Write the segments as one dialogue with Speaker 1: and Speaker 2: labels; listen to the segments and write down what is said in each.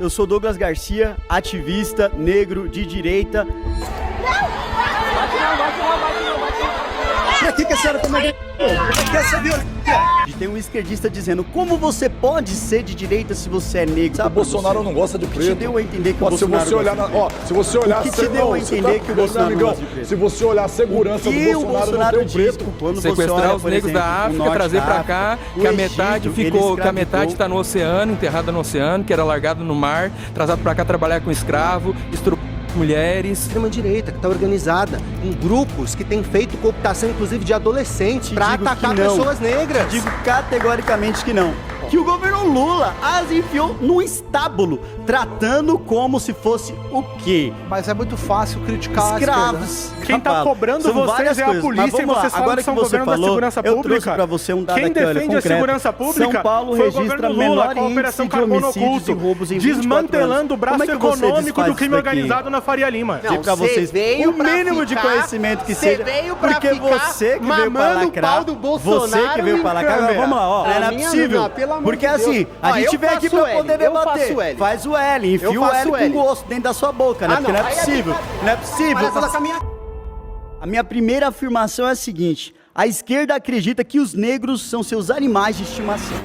Speaker 1: Eu sou Douglas Garcia, ativista, negro, de direita.
Speaker 2: Pra que a senhora tá mandando? Por que essa violência?
Speaker 1: E tem um esquerdista dizendo, como você pode ser de direita se você é negro?
Speaker 3: O Bolsonaro não gosta de
Speaker 1: O que
Speaker 3: preto.
Speaker 1: te deu a entender que o
Speaker 3: Ó, se
Speaker 1: Bolsonaro
Speaker 3: você olhar
Speaker 1: gosta de preto?
Speaker 3: se você olhar...
Speaker 1: O que te deu a entender que o Bolsonaro não gosta de preto?
Speaker 3: Se você olhar a segurança do
Speaker 1: E o
Speaker 3: Bolsonaro,
Speaker 1: Bolsonaro
Speaker 3: não tem
Speaker 1: diz
Speaker 3: preto.
Speaker 1: que quando você
Speaker 4: Sequestrar
Speaker 1: olha,
Speaker 4: os
Speaker 1: por
Speaker 4: negros
Speaker 1: exemplo,
Speaker 4: da
Speaker 1: o
Speaker 4: África,
Speaker 1: norte
Speaker 4: trazer
Speaker 1: da
Speaker 4: pra
Speaker 1: África,
Speaker 4: cá,
Speaker 1: o
Speaker 4: que a
Speaker 1: Egito,
Speaker 4: metade
Speaker 1: ele
Speaker 4: ficou, que a metade
Speaker 1: escravizou.
Speaker 4: está no oceano, enterrada no oceano, que era largado no mar, trazado pra cá trabalhar com escravo, mulheres.
Speaker 2: Extrema-direita, que está organizada em grupos que tem feito cooptação, inclusive de adolescentes, para
Speaker 1: digo
Speaker 2: atacar
Speaker 1: que não.
Speaker 2: pessoas negras.
Speaker 1: Digo categoricamente que não. Que o governo Lula as enfiou num estábulo, tratando como se fosse o quê?
Speaker 5: Mas é muito fácil criticar
Speaker 1: Escravos.
Speaker 5: Quem tá
Speaker 1: Falo.
Speaker 5: cobrando
Speaker 1: São
Speaker 5: vocês
Speaker 1: várias
Speaker 5: é a
Speaker 1: coisas,
Speaker 5: polícia
Speaker 1: mas
Speaker 5: e
Speaker 1: vamos lá.
Speaker 5: vocês falam
Speaker 1: Agora
Speaker 5: que são
Speaker 1: que você
Speaker 5: governo da
Speaker 1: falou,
Speaker 5: segurança
Speaker 1: eu trouxe
Speaker 5: pública.
Speaker 1: pra você um dado
Speaker 5: Quem
Speaker 1: aqui, olha,
Speaker 5: defende a
Speaker 1: concreto.
Speaker 5: segurança pública
Speaker 1: São Paulo
Speaker 5: foi o
Speaker 1: registra
Speaker 5: governo Lula,
Speaker 1: menor
Speaker 5: com a Operação
Speaker 1: índice de
Speaker 5: Carbono
Speaker 1: homicídios e
Speaker 5: Oculto,
Speaker 1: roubos em 24
Speaker 5: desmantelando o
Speaker 1: anos.
Speaker 5: braço
Speaker 1: Como é que você
Speaker 5: econômico
Speaker 1: desfaz
Speaker 5: do crime
Speaker 1: isso daqui?
Speaker 5: organizado na Faria Lima.
Speaker 1: Dizer pra vocês
Speaker 2: veio
Speaker 1: o
Speaker 2: pra
Speaker 1: mínimo de
Speaker 2: ficar-
Speaker 1: conhecimento que
Speaker 2: Você
Speaker 1: seja,
Speaker 2: veio pra
Speaker 1: porque
Speaker 2: ficar
Speaker 1: você que veio pra
Speaker 2: mamando o
Speaker 1: lacrar,
Speaker 2: pau do Bolsonaro
Speaker 1: você que veio
Speaker 2: em
Speaker 1: pra lacrar, agora
Speaker 2: câmera.
Speaker 1: vamos lá, ó,
Speaker 2: A
Speaker 1: não é
Speaker 2: minha
Speaker 1: possível,
Speaker 2: não, pelo amor
Speaker 1: porque
Speaker 2: de Deus.
Speaker 1: assim, a
Speaker 2: Ó,
Speaker 1: gente
Speaker 2: eu
Speaker 1: vem aqui
Speaker 2: faço
Speaker 1: pra poder
Speaker 2: L, eu
Speaker 1: debater,
Speaker 2: faço L.
Speaker 1: faz o L, enfia
Speaker 2: Eu
Speaker 1: o
Speaker 2: faço
Speaker 1: L com
Speaker 2: L.
Speaker 1: gosto dentro da sua boca, né, porque não é
Speaker 2: aí
Speaker 1: possível, não é possível.
Speaker 2: Parece ela caminha...
Speaker 1: A minha primeira afirmação é a seguinte, a esquerda acredita que os negros são seus animais de estimação.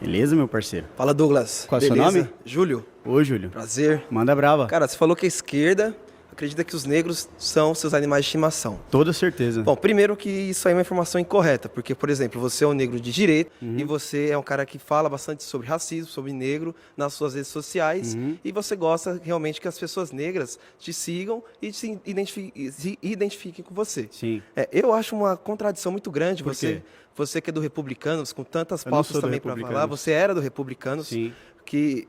Speaker 1: Beleza, meu parceiro?
Speaker 6: Fala, Douglas.
Speaker 1: Qual é o seu
Speaker 6: Beleza?
Speaker 1: nome?
Speaker 6: Júlio.
Speaker 1: Ô, Júlio,
Speaker 6: Prazer.
Speaker 1: manda brava.
Speaker 6: Cara, você falou que a esquerda acredita que os negros são seus animais de estimação.
Speaker 1: Toda certeza.
Speaker 6: Bom, primeiro que isso aí é uma informação incorreta, porque, por exemplo, você é um negro de direita e você é um cara que fala bastante sobre racismo, sobre negro nas suas redes sociais e você gosta realmente que as pessoas negras te sigam e se identifiquem com você.
Speaker 1: Sim.
Speaker 6: Eu acho uma contradição muito grande
Speaker 1: Por quê?
Speaker 6: você que é do Republicanos, com tantas
Speaker 1: Eu não
Speaker 6: pautas
Speaker 1: sou do
Speaker 6: também para
Speaker 1: Republicanos.
Speaker 6: falar, você era do Republicanos,
Speaker 1: Sim.
Speaker 6: que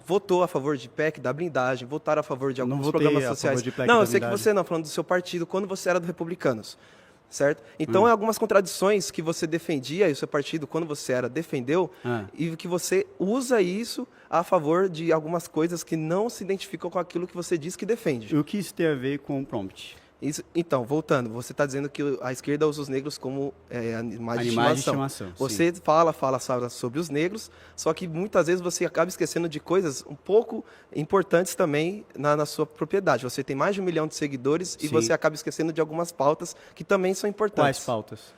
Speaker 6: votou a favor de PEC da blindagem, votaram a favor de
Speaker 1: Não
Speaker 6: alguns
Speaker 1: votei
Speaker 6: programas
Speaker 1: a favor
Speaker 6: sociais.
Speaker 1: de PEC
Speaker 6: Não,
Speaker 1: da
Speaker 6: eu sei que
Speaker 1: blindagem.
Speaker 6: você não, falando do seu partido, quando você era do Republicanos, certo? Então, algumas contradições que você defendia e o seu partido, quando você era, defendeu, e que você usa isso a favor de algumas coisas que não se identificam com aquilo que você diz que defende.
Speaker 1: E o que isso tem a ver com o prompt?
Speaker 6: Então, voltando, você está dizendo que a esquerda usa os negros como animais de
Speaker 1: Animais de
Speaker 6: estimação.
Speaker 1: estimação,
Speaker 6: Você fala sobre os negros, só que muitas vezes você acaba esquecendo de coisas um pouco importantes também na sua propriedade. Você tem mais de 1 milhão de seguidores e
Speaker 1: Sim.
Speaker 6: você acaba esquecendo de algumas pautas que também são importantes.
Speaker 1: Quais pautas?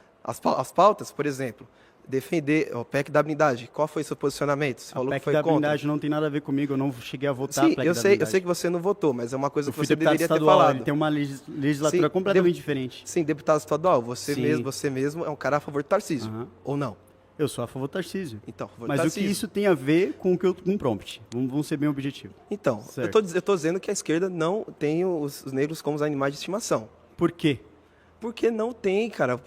Speaker 6: As pautas, por exemplo, defender o PEC da blindagem. Qual foi o seu posicionamento? Você
Speaker 1: A
Speaker 6: falou que
Speaker 1: PEC
Speaker 6: foi
Speaker 1: da
Speaker 6: contra.
Speaker 1: blindagem não tem nada a ver comigo, eu não cheguei a votar
Speaker 6: Sim,
Speaker 1: a PEC
Speaker 6: eu
Speaker 1: da
Speaker 6: sei
Speaker 1: blindagem.
Speaker 6: que você não votou, mas é uma coisa
Speaker 1: Eu
Speaker 6: que
Speaker 1: fui
Speaker 6: você
Speaker 1: deputado
Speaker 6: deveria ter
Speaker 1: estadual,
Speaker 6: falado.
Speaker 1: ele tem uma legislatura
Speaker 6: Sim,
Speaker 1: completamente diferente.
Speaker 6: Sim, deputado estadual, você
Speaker 1: Sim.
Speaker 6: mesmo é um cara a favor do Tarcísio,
Speaker 1: Aham.
Speaker 6: ou não?
Speaker 1: Eu sou a favor do Tarcísio.
Speaker 6: Então, a favor do
Speaker 1: Mas o que
Speaker 6: Tarcísio.
Speaker 1: isso tem a ver com o prompt? Vamos ser bem objetivos.
Speaker 6: Então,
Speaker 1: Certo.
Speaker 6: eu tô dizendo que a esquerda não tem os negros como os animais de estimação.
Speaker 1: Por quê?
Speaker 6: Porque não tem, cara.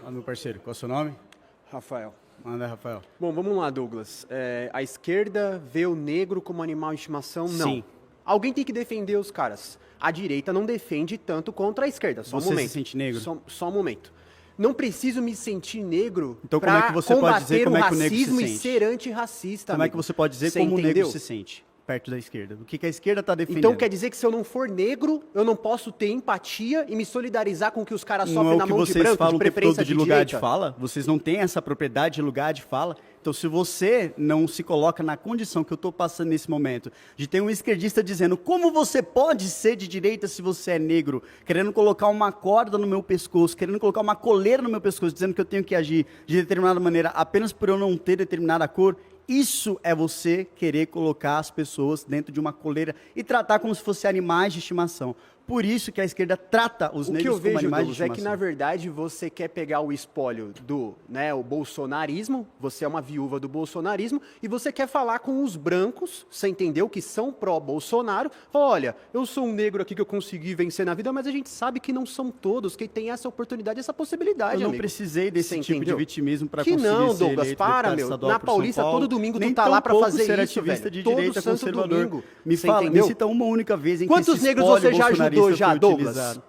Speaker 1: Ah, meu parceiro, qual é o seu nome?
Speaker 7: Rafael.
Speaker 1: Manda, Rafael.
Speaker 7: Bom, vamos lá, Douglas. A esquerda vê o negro como animal de estimação? Não.
Speaker 1: Sim.
Speaker 7: Alguém tem que defender os caras. A direita não defende tanto contra a esquerda. Só
Speaker 1: Você
Speaker 7: um momento.
Speaker 1: se sente negro?
Speaker 7: Só um momento. Não preciso me sentir negro
Speaker 1: Então, como
Speaker 7: pra
Speaker 1: é que você pode dizer
Speaker 7: combater
Speaker 1: como
Speaker 7: o
Speaker 1: é que o negro se
Speaker 7: racismo e
Speaker 1: sente?
Speaker 7: ser antirracista,
Speaker 1: Como é
Speaker 7: amigo.
Speaker 1: que você pode dizer
Speaker 7: Você
Speaker 1: como o negro
Speaker 7: entendeu?
Speaker 1: se sente perto da esquerda? O que a esquerda está defendendo?
Speaker 7: Então quer dizer que se eu não for negro, eu não posso ter empatia e me solidarizar com o que os caras
Speaker 1: Não
Speaker 7: sofrem
Speaker 1: é o
Speaker 7: na
Speaker 1: que
Speaker 7: mão de
Speaker 1: vocês
Speaker 7: branco,
Speaker 1: falam
Speaker 7: de
Speaker 1: o tempo
Speaker 7: preferência
Speaker 1: todo de lugar
Speaker 7: direita?
Speaker 1: de fala? Vocês não têm essa propriedade de lugar de fala? Então, se você não se coloca na condição que eu estou passando nesse momento, de ter um esquerdista dizendo como você pode ser de direita se você é negro, querendo colocar uma corda no meu pescoço, querendo colocar uma coleira no meu pescoço, dizendo que eu tenho que agir de determinada maneira apenas por eu não ter determinada cor, isso é você querer colocar as pessoas dentro de uma coleira e tratar como se fossem animais de estimação. Por isso que a esquerda trata os
Speaker 7: O que
Speaker 1: negros
Speaker 7: eu
Speaker 1: como
Speaker 7: vejo,
Speaker 1: animais
Speaker 7: Douglas,
Speaker 1: de
Speaker 7: é
Speaker 1: estimação.
Speaker 7: que, na verdade, você quer pegar o espólio do, o bolsonarismo, você é uma viúva do bolsonarismo, e você quer falar com os brancos, você entendeu, que são pró-Bolsonaro, olha, eu sou um negro aqui que eu consegui vencer na vida, mas a gente sabe que não são todos que têm essa oportunidade, essa possibilidade,
Speaker 1: Eu não
Speaker 7: amigo.
Speaker 1: precisei desse
Speaker 7: Você
Speaker 1: tipo de
Speaker 7: entendeu?
Speaker 1: vitimismo para
Speaker 7: Que
Speaker 1: conseguir
Speaker 7: não,
Speaker 1: ser
Speaker 7: Douglas,
Speaker 1: eleito
Speaker 7: para,
Speaker 1: deputado
Speaker 7: meu.
Speaker 1: estadual
Speaker 7: Na
Speaker 1: por São
Speaker 7: Paulista,
Speaker 1: Paulo.
Speaker 7: todo domingo tu
Speaker 1: Nem
Speaker 7: tá lá pra
Speaker 1: tampouco
Speaker 7: fazer
Speaker 1: ser
Speaker 7: isso,
Speaker 1: ativista
Speaker 7: velho.
Speaker 1: de
Speaker 7: Todo
Speaker 1: direita
Speaker 7: santo
Speaker 1: conservador.
Speaker 7: domingo.
Speaker 1: Me
Speaker 7: Você
Speaker 1: fala, me
Speaker 7: entendeu?
Speaker 1: cita uma única vez em
Speaker 7: Quantos
Speaker 1: que esse
Speaker 7: negros
Speaker 1: espólio
Speaker 7: você já ajudou
Speaker 1: bolsonarista
Speaker 7: já,
Speaker 1: foi
Speaker 7: Douglas?
Speaker 1: utilizado.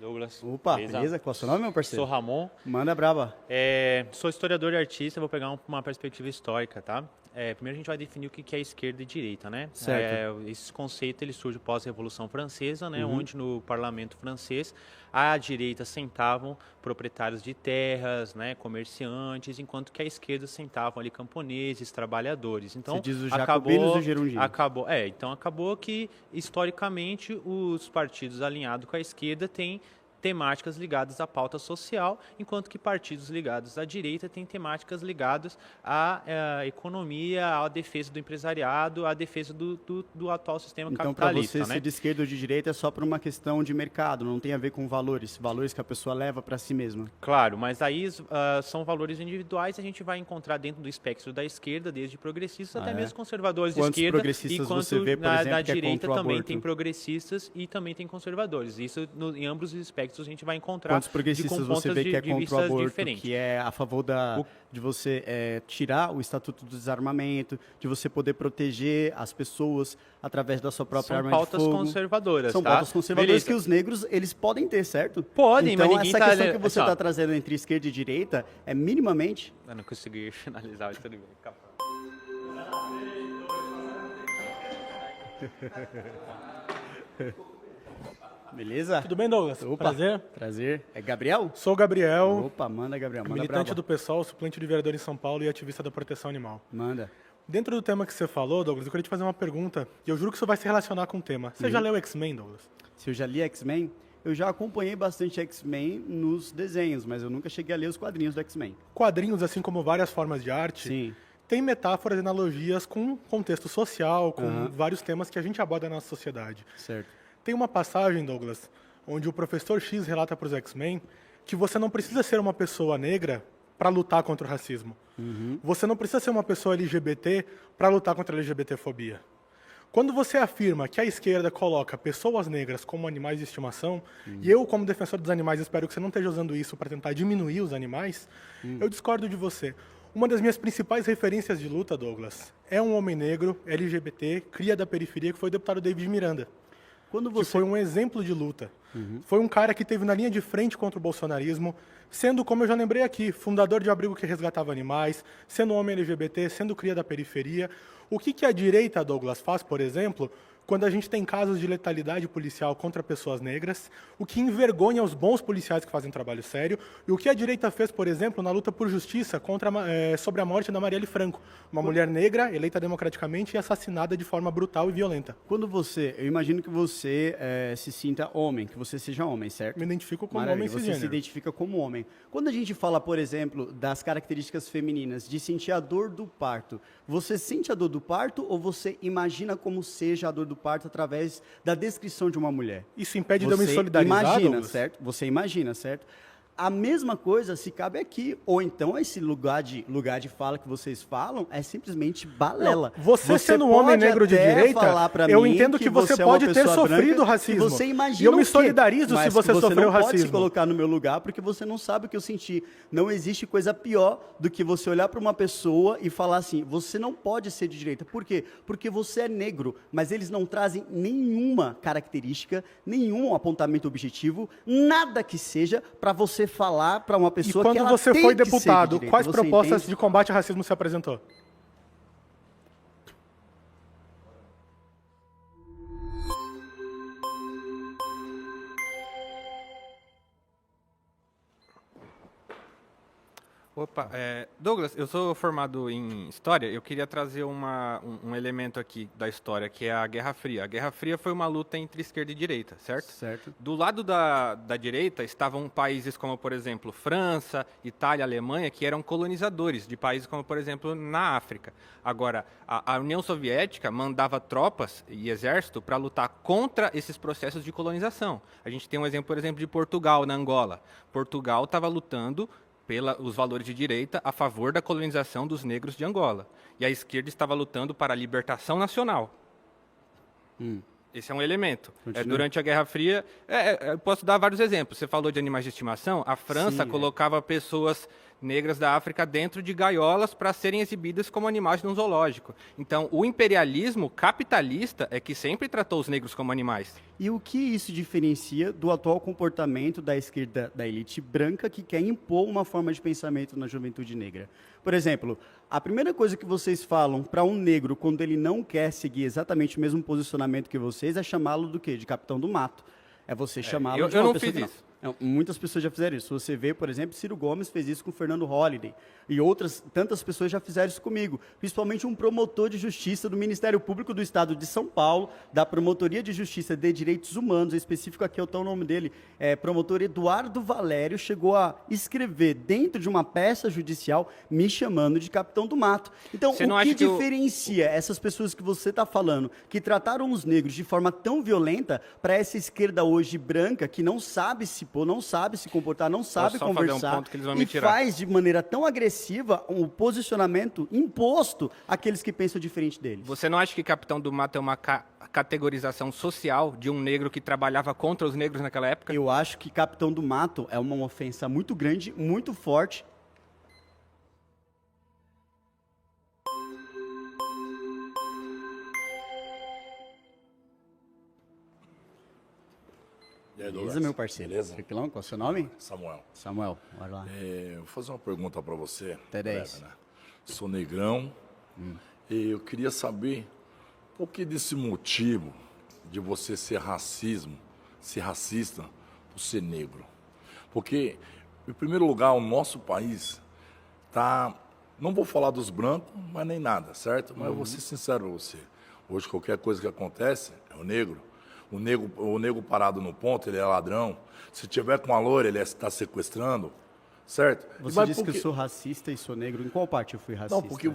Speaker 8: Douglas. Douglas.
Speaker 1: Opa, beleza? Qual é o seu nome, meu parceiro?
Speaker 8: Sou Ramon.
Speaker 1: Manda braba.
Speaker 8: Sou historiador e artista, vou pegar uma perspectiva histórica, tá? Primeiro a gente vai definir o que é esquerda e direita, né?
Speaker 1: Certo.
Speaker 8: Esse conceito ele surge pós-Revolução Francesa, né? Onde no parlamento francês à direita sentavam proprietários de terras, né? Comerciantes, enquanto que à esquerda sentavam ali camponeses, trabalhadores. Então,
Speaker 1: Você diz os jacobinos e os girondinos.
Speaker 8: então acabou que historicamente os partidos alinhados com a esquerda têm temáticas ligadas à pauta social, enquanto que partidos ligados à direita têm temáticas ligadas à economia, à defesa do empresariado, à defesa do atual sistema
Speaker 1: Então, para
Speaker 8: capitalista.
Speaker 1: você, ser de esquerda ou de direita é só por uma questão de mercado, não tem a ver com valores que a pessoa leva para si mesma.
Speaker 8: Claro, mas aí são valores individuais, a gente vai encontrar dentro do espectro da esquerda, desde progressistas até mesmo conservadores
Speaker 1: Quantos
Speaker 8: de esquerda,
Speaker 1: progressistas
Speaker 8: enquanto
Speaker 1: você vê, por exemplo,
Speaker 8: na
Speaker 1: que é
Speaker 8: direita
Speaker 1: contra o
Speaker 8: também
Speaker 1: aborto?
Speaker 8: tem progressistas e também tem conservadores. Isso em ambos os espectros a gente vai encontrar
Speaker 1: Quantos progressistas
Speaker 8: com
Speaker 1: você vê
Speaker 8: pontos
Speaker 1: que é
Speaker 8: de
Speaker 1: contra o
Speaker 8: vistas
Speaker 1: aborto,
Speaker 8: diferentes.
Speaker 1: que é a favor de você tirar o Estatuto do Desarmamento, de você poder proteger as pessoas através da sua própria
Speaker 8: São
Speaker 1: arma
Speaker 8: pautas
Speaker 1: de fogo?
Speaker 8: conservadoras,
Speaker 1: São
Speaker 8: tá?
Speaker 1: pautas conservadoras
Speaker 8: Beleza.
Speaker 1: que os negros, eles podem ter, certo?
Speaker 8: Podem,
Speaker 1: então,
Speaker 8: mas ninguém
Speaker 1: essa
Speaker 8: tá...
Speaker 1: questão que você
Speaker 8: Assim, ó,
Speaker 1: está trazendo entre esquerda e direita é minimamente...
Speaker 8: Eu não consegui finalizar, mas tudo bem. Calma.
Speaker 1: Beleza?
Speaker 5: Tudo bem, Douglas?
Speaker 1: Opa,
Speaker 5: Prazer.
Speaker 1: Prazer. É Gabriel?
Speaker 5: Sou o Gabriel,
Speaker 1: Opa, manda, Gabriel. Manda
Speaker 5: militante
Speaker 1: braba.
Speaker 5: do PSOL, suplente de vereador em São Paulo e ativista da proteção animal.
Speaker 1: Manda.
Speaker 5: Dentro do tema que você falou, Douglas, eu queria te fazer uma pergunta, e eu juro que isso vai se relacionar com o tema. Você já leu X-Men, Douglas?
Speaker 1: Se eu já li X-Men, eu já acompanhei bastante X-Men nos desenhos, mas eu nunca cheguei a ler os quadrinhos do X-Men.
Speaker 5: Quadrinhos, assim como várias formas de arte,
Speaker 1: Sim.
Speaker 5: tem metáforas e analogias com contexto social, com vários temas que a gente aborda na nossa sociedade.
Speaker 1: Certo.
Speaker 5: Tem uma passagem, Douglas, onde o professor X relata para os X-Men que você não precisa ser uma pessoa negra para lutar contra o racismo. Você não precisa ser uma pessoa LGBT para lutar contra a LGBTfobia. Quando você afirma que a esquerda coloca pessoas negras como animais de estimação, e eu, como defensor dos animais, espero que você não esteja usando isso para tentar diminuir os animais, eu discordo de você. Uma das minhas principais referências de luta, Douglas, é um homem negro, LGBT, cria da periferia, que foi o deputado David Miranda.
Speaker 1: Quando
Speaker 5: Que
Speaker 1: você...
Speaker 5: foi um exemplo de luta. Foi um cara que esteve na linha de frente contra o bolsonarismo, sendo, como eu já lembrei aqui, fundador de abrigo que resgatava animais, sendo um homem LGBT, sendo cria da periferia. O que a direita, Douglas, faz, por exemplo, quando a gente tem casos de letalidade policial contra pessoas negras, o que envergonha os bons policiais que fazem um trabalho sério, e o que a direita fez, por exemplo, na luta por justiça sobre a morte da Marielle Franco, uma mulher negra eleita democraticamente e assassinada de forma brutal e violenta.
Speaker 1: eu imagino que você se sinta homem, que você seja homem, certo?
Speaker 5: Me identifico como
Speaker 1: Maravilha,
Speaker 5: homem
Speaker 1: você se
Speaker 5: cisgênero.
Speaker 1: identifica como homem. Quando a gente fala, por exemplo, das características femininas, de sentir a dor do parto, você sente a dor do parto ou você imagina como seja a dor do parto através da descrição de uma mulher?
Speaker 5: Isso impede de eu me solidarizar,
Speaker 1: imagina,
Speaker 5: Douglas?
Speaker 1: certo? Você imagina, certo? A mesma coisa se cabe aqui, ou então esse lugar de fala que vocês falam é simplesmente balela.
Speaker 5: Não, você sendo um homem
Speaker 1: pode
Speaker 5: negro de
Speaker 1: até
Speaker 5: direita,
Speaker 1: falar pra
Speaker 5: eu
Speaker 1: mim
Speaker 5: entendo que você
Speaker 1: é uma
Speaker 5: pode ter
Speaker 1: pessoa
Speaker 5: sofrido
Speaker 1: branca,
Speaker 5: racismo.
Speaker 1: e você imagina
Speaker 5: E eu me
Speaker 1: o quê?
Speaker 5: solidarizo se
Speaker 1: Mas
Speaker 5: você
Speaker 1: que
Speaker 5: sofreu
Speaker 1: não pode se
Speaker 5: racismo.
Speaker 1: colocar no meu lugar porque você não sabe o que eu senti. Não existe coisa pior do que você olhar para uma pessoa e falar assim, você não pode ser de direita. Por quê? Porque você é negro, mas eles não trazem nenhuma característica, nenhum apontamento objetivo, nada que seja para você falar para uma
Speaker 5: E
Speaker 1: pessoa que
Speaker 5: quando
Speaker 1: ela
Speaker 5: você
Speaker 1: tem
Speaker 5: foi
Speaker 1: que ser de
Speaker 5: deputado,
Speaker 1: direita.
Speaker 5: quais
Speaker 1: Você
Speaker 5: propostas
Speaker 1: entende?
Speaker 5: de combate ao racismo você apresentou?
Speaker 4: Opa, Douglas, eu sou formado em História, eu queria trazer um elemento aqui da história, que é a Guerra Fria. A Guerra Fria foi uma luta entre esquerda e direita, certo?
Speaker 1: Certo.
Speaker 4: Do lado da direita estavam países como, por exemplo, França, Itália, Alemanha, que eram colonizadores de países como, por exemplo, na África. Agora, a União Soviética mandava tropas e exército para lutar contra esses processos de colonização. A gente tem um exemplo, por exemplo, de Portugal, na Angola. Portugal estava lutando pelos valores de direita a favor da colonização dos negros de Angola. E a esquerda estava lutando para a libertação nacional. Esse é um elemento. Durante a Guerra Fria, eu posso dar vários exemplos. Você falou de animais de estimação. A França colocava pessoas negras da África dentro de gaiolas para serem exibidas como animais num zoológico. Então, o imperialismo capitalista é que sempre tratou os negros como animais.
Speaker 1: E o que isso diferencia do atual comportamento da esquerda da elite branca que quer impor uma forma de pensamento na juventude negra? Por exemplo, a primeira coisa que vocês falam para um negro quando ele não quer seguir exatamente o mesmo posicionamento que vocês é chamá-lo do quê? De capitão do mato. É você chamá-lo de
Speaker 4: eu
Speaker 1: uma
Speaker 4: não
Speaker 1: pessoa
Speaker 4: fiz
Speaker 1: que
Speaker 4: isso.
Speaker 1: Não, muitas pessoas já fizeram isso. Você vê, por exemplo, Ciro Gomes fez isso com o Fernando Holliday. E outras, tantas pessoas já fizeram isso comigo. Principalmente um promotor de justiça do Ministério Público do Estado de São Paulo, da Promotoria de Justiça de Direitos Humanos, em específico aqui é o nome dele, promotor Eduardo Valério, chegou a escrever dentro de uma peça judicial me chamando de capitão do mato. Então,
Speaker 4: Você não
Speaker 1: o que
Speaker 4: acha que
Speaker 1: diferencia essas pessoas que você está falando, que trataram os negros de forma tão violenta, para essa esquerda hoje branca, que não sabe se pôr, não sabe se comportar, não sabe
Speaker 4: só fazer um
Speaker 1: conversar,
Speaker 4: ponto que eles vão me
Speaker 1: e
Speaker 4: tirar.
Speaker 1: faz de maneira tão agressiva um posicionamento imposto àqueles que pensam diferente deles?
Speaker 4: Você não acha que capitão do mato é uma categorização social de um negro que trabalhava contra os negros naquela época?
Speaker 1: Eu acho que capitão do mato é uma ofensa muito grande, muito forte.
Speaker 3: E aí,
Speaker 1: Beleza,
Speaker 3: Douglas?
Speaker 1: meu parceiro?
Speaker 3: Beleza?
Speaker 1: Tranquilão? Qual é o seu nome?
Speaker 3: Samuel,
Speaker 1: Samuel, bora lá.
Speaker 3: vou fazer uma pergunta para você.
Speaker 1: Até 10.
Speaker 3: Breve, né? Sou negrão e eu queria saber por que desse motivo de você ser racista por ser negro. Porque, em primeiro lugar, o nosso país tá, não vou falar dos brancos, mas nem nada, certo? Mas eu vou ser sincero com você. Hoje, qualquer coisa que acontece é o negro. O negro parado no ponto, ele é ladrão. Se tiver com a loira, ele está sequestrando, certo?
Speaker 1: Você
Speaker 3: Mas
Speaker 1: disse
Speaker 3: por
Speaker 1: que eu sou racista e sou negro. Em qual parte eu fui racista?
Speaker 3: porque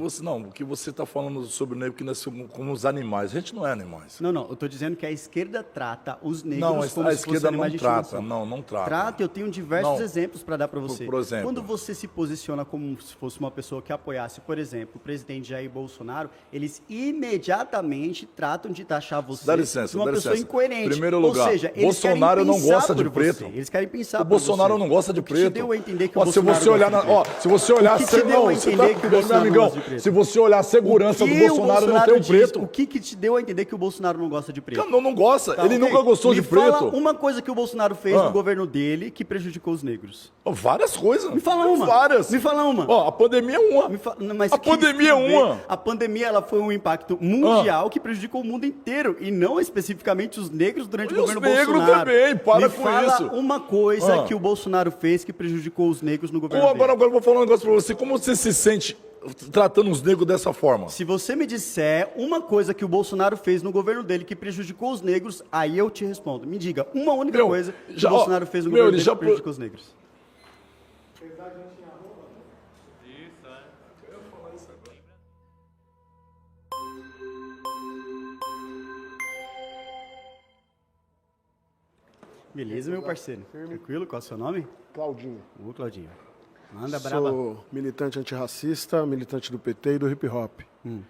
Speaker 3: você está falando sobre o negro que nós somos como os animais. A gente não é animais.
Speaker 1: Não, eu estou dizendo que a esquerda trata os negros
Speaker 3: Não,
Speaker 1: como
Speaker 3: a
Speaker 1: se fosse
Speaker 3: esquerda
Speaker 1: animais
Speaker 3: não
Speaker 1: de
Speaker 3: trata.
Speaker 1: estimação.
Speaker 3: Não trata.
Speaker 1: Trata, eu tenho diversos
Speaker 3: Não.
Speaker 1: exemplos para dar para você.
Speaker 3: Por exemplo?
Speaker 1: Quando você se posiciona como se fosse uma pessoa que apoiasse, por exemplo, o presidente Jair Bolsonaro, eles imediatamente tratam de taxar você
Speaker 3: Dá licença,
Speaker 1: de uma
Speaker 3: dá
Speaker 1: pessoa
Speaker 3: licença.
Speaker 1: incoerente.
Speaker 3: Primeiro lugar,
Speaker 1: Ou seja, eles
Speaker 3: Bolsonaro
Speaker 1: querem
Speaker 3: não
Speaker 1: pensar
Speaker 3: gosta de
Speaker 1: por
Speaker 3: preto.
Speaker 1: você. Eles querem pensar
Speaker 3: O
Speaker 1: por
Speaker 3: Bolsonaro
Speaker 1: você.
Speaker 3: não gosta de
Speaker 1: O que
Speaker 3: preto.
Speaker 1: te deu a entender que o
Speaker 3: Ó, se
Speaker 1: Bolsonaro
Speaker 3: você olhar
Speaker 1: gosta de preto?
Speaker 3: se você olhar
Speaker 1: O que te deu a entender que o
Speaker 3: meu
Speaker 1: Bolsonaro
Speaker 3: amigão,
Speaker 1: gosta de preto?
Speaker 3: se você olhar a segurança
Speaker 1: O
Speaker 3: do
Speaker 1: que o
Speaker 3: Bolsonaro não tem um
Speaker 1: diz?
Speaker 3: preto.
Speaker 1: O que te deu a entender que o Bolsonaro não gosta de preto?
Speaker 3: Não gosta.
Speaker 1: Tá,
Speaker 3: Ele
Speaker 1: ok.
Speaker 3: nunca gostou
Speaker 1: Me
Speaker 3: de preto.
Speaker 1: fala uma coisa que o Bolsonaro fez no governo dele que prejudicou os negros.
Speaker 3: Várias coisas.
Speaker 1: Me fala uma.
Speaker 3: Várias.
Speaker 1: Me fala uma.
Speaker 3: Ó, a pandemia é uma.
Speaker 1: Não, mas
Speaker 3: A
Speaker 1: que
Speaker 3: pandemia é
Speaker 1: isso tem a ver?
Speaker 3: uma.
Speaker 1: A pandemia ela foi um impacto mundial que prejudicou o mundo inteiro e não especificamente os negros durante
Speaker 3: E
Speaker 1: o
Speaker 3: os
Speaker 1: governo
Speaker 3: negros
Speaker 1: Bolsonaro.
Speaker 3: também, para
Speaker 1: Me
Speaker 3: com
Speaker 1: fala
Speaker 3: isso.
Speaker 1: uma coisa que o Bolsonaro fez que prejudicou os negros no governo
Speaker 3: Agora
Speaker 1: dele.
Speaker 3: eu vou falar um negócio pra você. Como você se sente tratando os negros dessa forma?
Speaker 1: Se você me disser uma coisa que o Bolsonaro fez no governo dele que prejudicou os negros, aí eu te respondo. Me diga uma única coisa que o Bolsonaro fez no governo dele que prejudicou os negros. Beleza, meu parceiro. Tranquilo? Qual é o seu nome?
Speaker 9: Claudinho.
Speaker 1: Ô, Claudinho. Manda braba.
Speaker 9: Sou militante antirracista, militante do PT e do hip hop.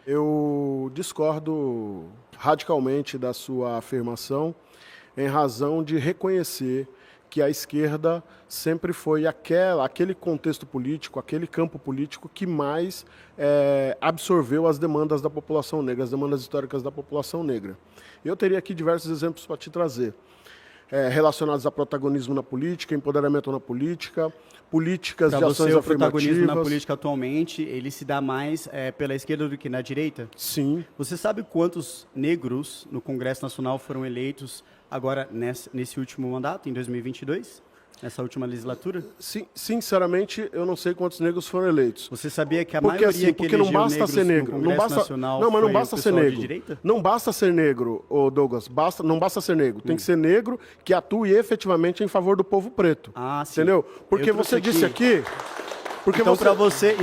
Speaker 9: Eu discordo radicalmente da sua afirmação em razão de reconhecer que a esquerda sempre foi aquele contexto político, aquele campo político que mais absorveu as demandas da população negra, as demandas históricas da população negra. Eu teria aqui diversos exemplos para te trazer. Relacionados a protagonismo na política, empoderamento na política, políticas
Speaker 1: Pra
Speaker 9: de ações
Speaker 1: você, o
Speaker 9: afirmativas.
Speaker 1: protagonismo na política atualmente, ele se dá mais pela esquerda do que na direita?
Speaker 9: Sim.
Speaker 1: Você sabe quantos negros no Congresso Nacional foram eleitos agora nesse último mandato, em 2022? Nessa última legislatura?
Speaker 9: Sinceramente, eu não sei quantos negros foram eleitos.
Speaker 1: Você sabia que a
Speaker 9: Porque
Speaker 1: maioria
Speaker 9: assim,
Speaker 1: que
Speaker 9: porque não
Speaker 1: elegeu
Speaker 9: basta
Speaker 1: negros
Speaker 9: ser
Speaker 1: no
Speaker 9: negro,
Speaker 1: Congresso
Speaker 9: não basta,
Speaker 1: Nacional
Speaker 9: não, mas não
Speaker 1: foi
Speaker 9: basta
Speaker 1: o
Speaker 9: ser
Speaker 1: pessoal de
Speaker 9: negro.
Speaker 1: direita?
Speaker 9: Não basta ser negro, ô Douglas, não basta ser negro, tem que ser negro que atue efetivamente em favor do povo preto.
Speaker 1: Ah, sim.
Speaker 9: Entendeu? Porque
Speaker 1: Eu trouxe
Speaker 9: você disse aqui, porque
Speaker 1: então,
Speaker 9: você
Speaker 1: para você,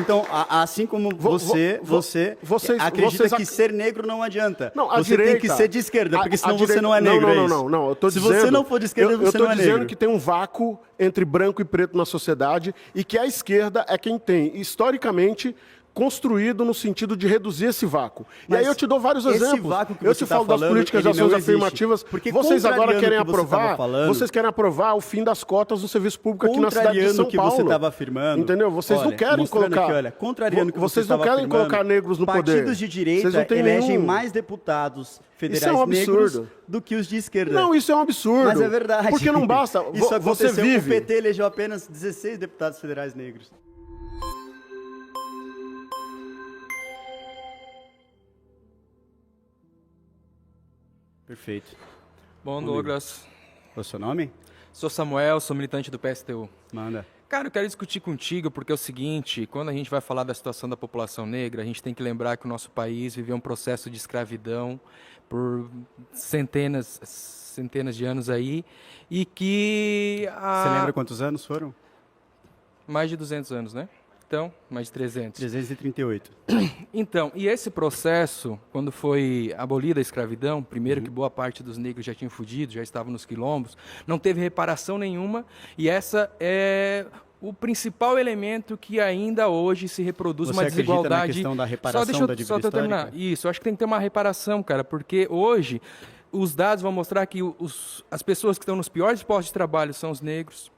Speaker 1: assim como você acredita que ser negro não adianta.
Speaker 9: Não, a
Speaker 1: você
Speaker 9: direita,
Speaker 1: tem que ser de esquerda, porque senão você
Speaker 9: direita,
Speaker 1: não é negro. é isso?
Speaker 9: Não, eu tô
Speaker 1: Se
Speaker 9: dizendo,
Speaker 1: você não for de esquerda, você não é
Speaker 9: Eu tô dizendo
Speaker 1: negro.
Speaker 9: que tem um vácuo entre branco e preto na sociedade e que a esquerda é quem tem, historicamente, construído no sentido de reduzir esse vácuo. E
Speaker 1: Mas
Speaker 9: aí eu te dou vários
Speaker 1: esse
Speaker 9: exemplos.
Speaker 1: vácuo que
Speaker 9: Eu
Speaker 1: você
Speaker 9: te
Speaker 1: tá
Speaker 9: falo das
Speaker 1: falando,
Speaker 9: políticas de
Speaker 1: ele não
Speaker 9: ações
Speaker 1: existe.
Speaker 9: afirmativas.
Speaker 1: Porque
Speaker 9: Vocês agora
Speaker 1: contrariando
Speaker 9: querem
Speaker 1: o que você tava
Speaker 9: aprovar,
Speaker 1: falando-
Speaker 9: vocês querem aprovar o fim das cotas do serviço público aqui na cidade de
Speaker 1: Contrariando
Speaker 9: São
Speaker 1: o que
Speaker 9: Paulo.
Speaker 1: você estava afirmando.
Speaker 9: Entendeu? Vocês não
Speaker 1: olha,
Speaker 9: querem
Speaker 1: mostrando
Speaker 9: colocar.
Speaker 1: aqui, olha, contrariando o que
Speaker 9: vocês
Speaker 1: você
Speaker 9: não
Speaker 1: estava
Speaker 9: querem
Speaker 1: afirmando,
Speaker 9: colocar negros no poder.
Speaker 1: partidos de
Speaker 9: Vocês
Speaker 1: direita
Speaker 9: não têm
Speaker 1: elegem
Speaker 9: nenhum.
Speaker 1: mais deputados federais
Speaker 9: Isso é um
Speaker 1: negros
Speaker 9: absurdo.
Speaker 1: do que os de esquerda.
Speaker 9: Não, isso é um absurdo.
Speaker 1: Mas é verdade.
Speaker 9: Porque não basta.
Speaker 1: Isso
Speaker 9: Você
Speaker 1: aconteceu.
Speaker 9: vive.
Speaker 1: O PT elegeu apenas 16 deputados federais negros. Perfeito.
Speaker 10: Bom, Douglas,
Speaker 1: Qual é o seu nome?
Speaker 10: sou Samuel, sou militante do PSTU.
Speaker 1: Manda.
Speaker 10: Cara, eu quero discutir contigo porque é o seguinte, quando a gente vai falar da situação da população negra, a gente tem que lembrar que o nosso país viveu um processo de escravidão por centenas de anos aí e que...
Speaker 1: Você lembra quantos anos foram?
Speaker 10: Mais de 200 anos, né? Então, mais de 300.
Speaker 1: 338.
Speaker 10: Então, e esse processo, quando foi abolida a escravidão, primeiro que boa parte dos negros já tinham fugido, já estavam nos quilombos, não teve reparação nenhuma, e essa é o principal elemento que ainda hoje se reproduz
Speaker 1: Você
Speaker 10: uma
Speaker 1: acredita na
Speaker 10: desigualdade.
Speaker 1: questão da reparação
Speaker 10: Só deixa eu,
Speaker 1: da dívida
Speaker 10: só deixa eu terminar.
Speaker 1: histórica?
Speaker 10: Isso, eu acho que tem que ter uma reparação, cara, porque hoje os dados vão mostrar que as pessoas que estão nos piores postos de trabalho são os negros.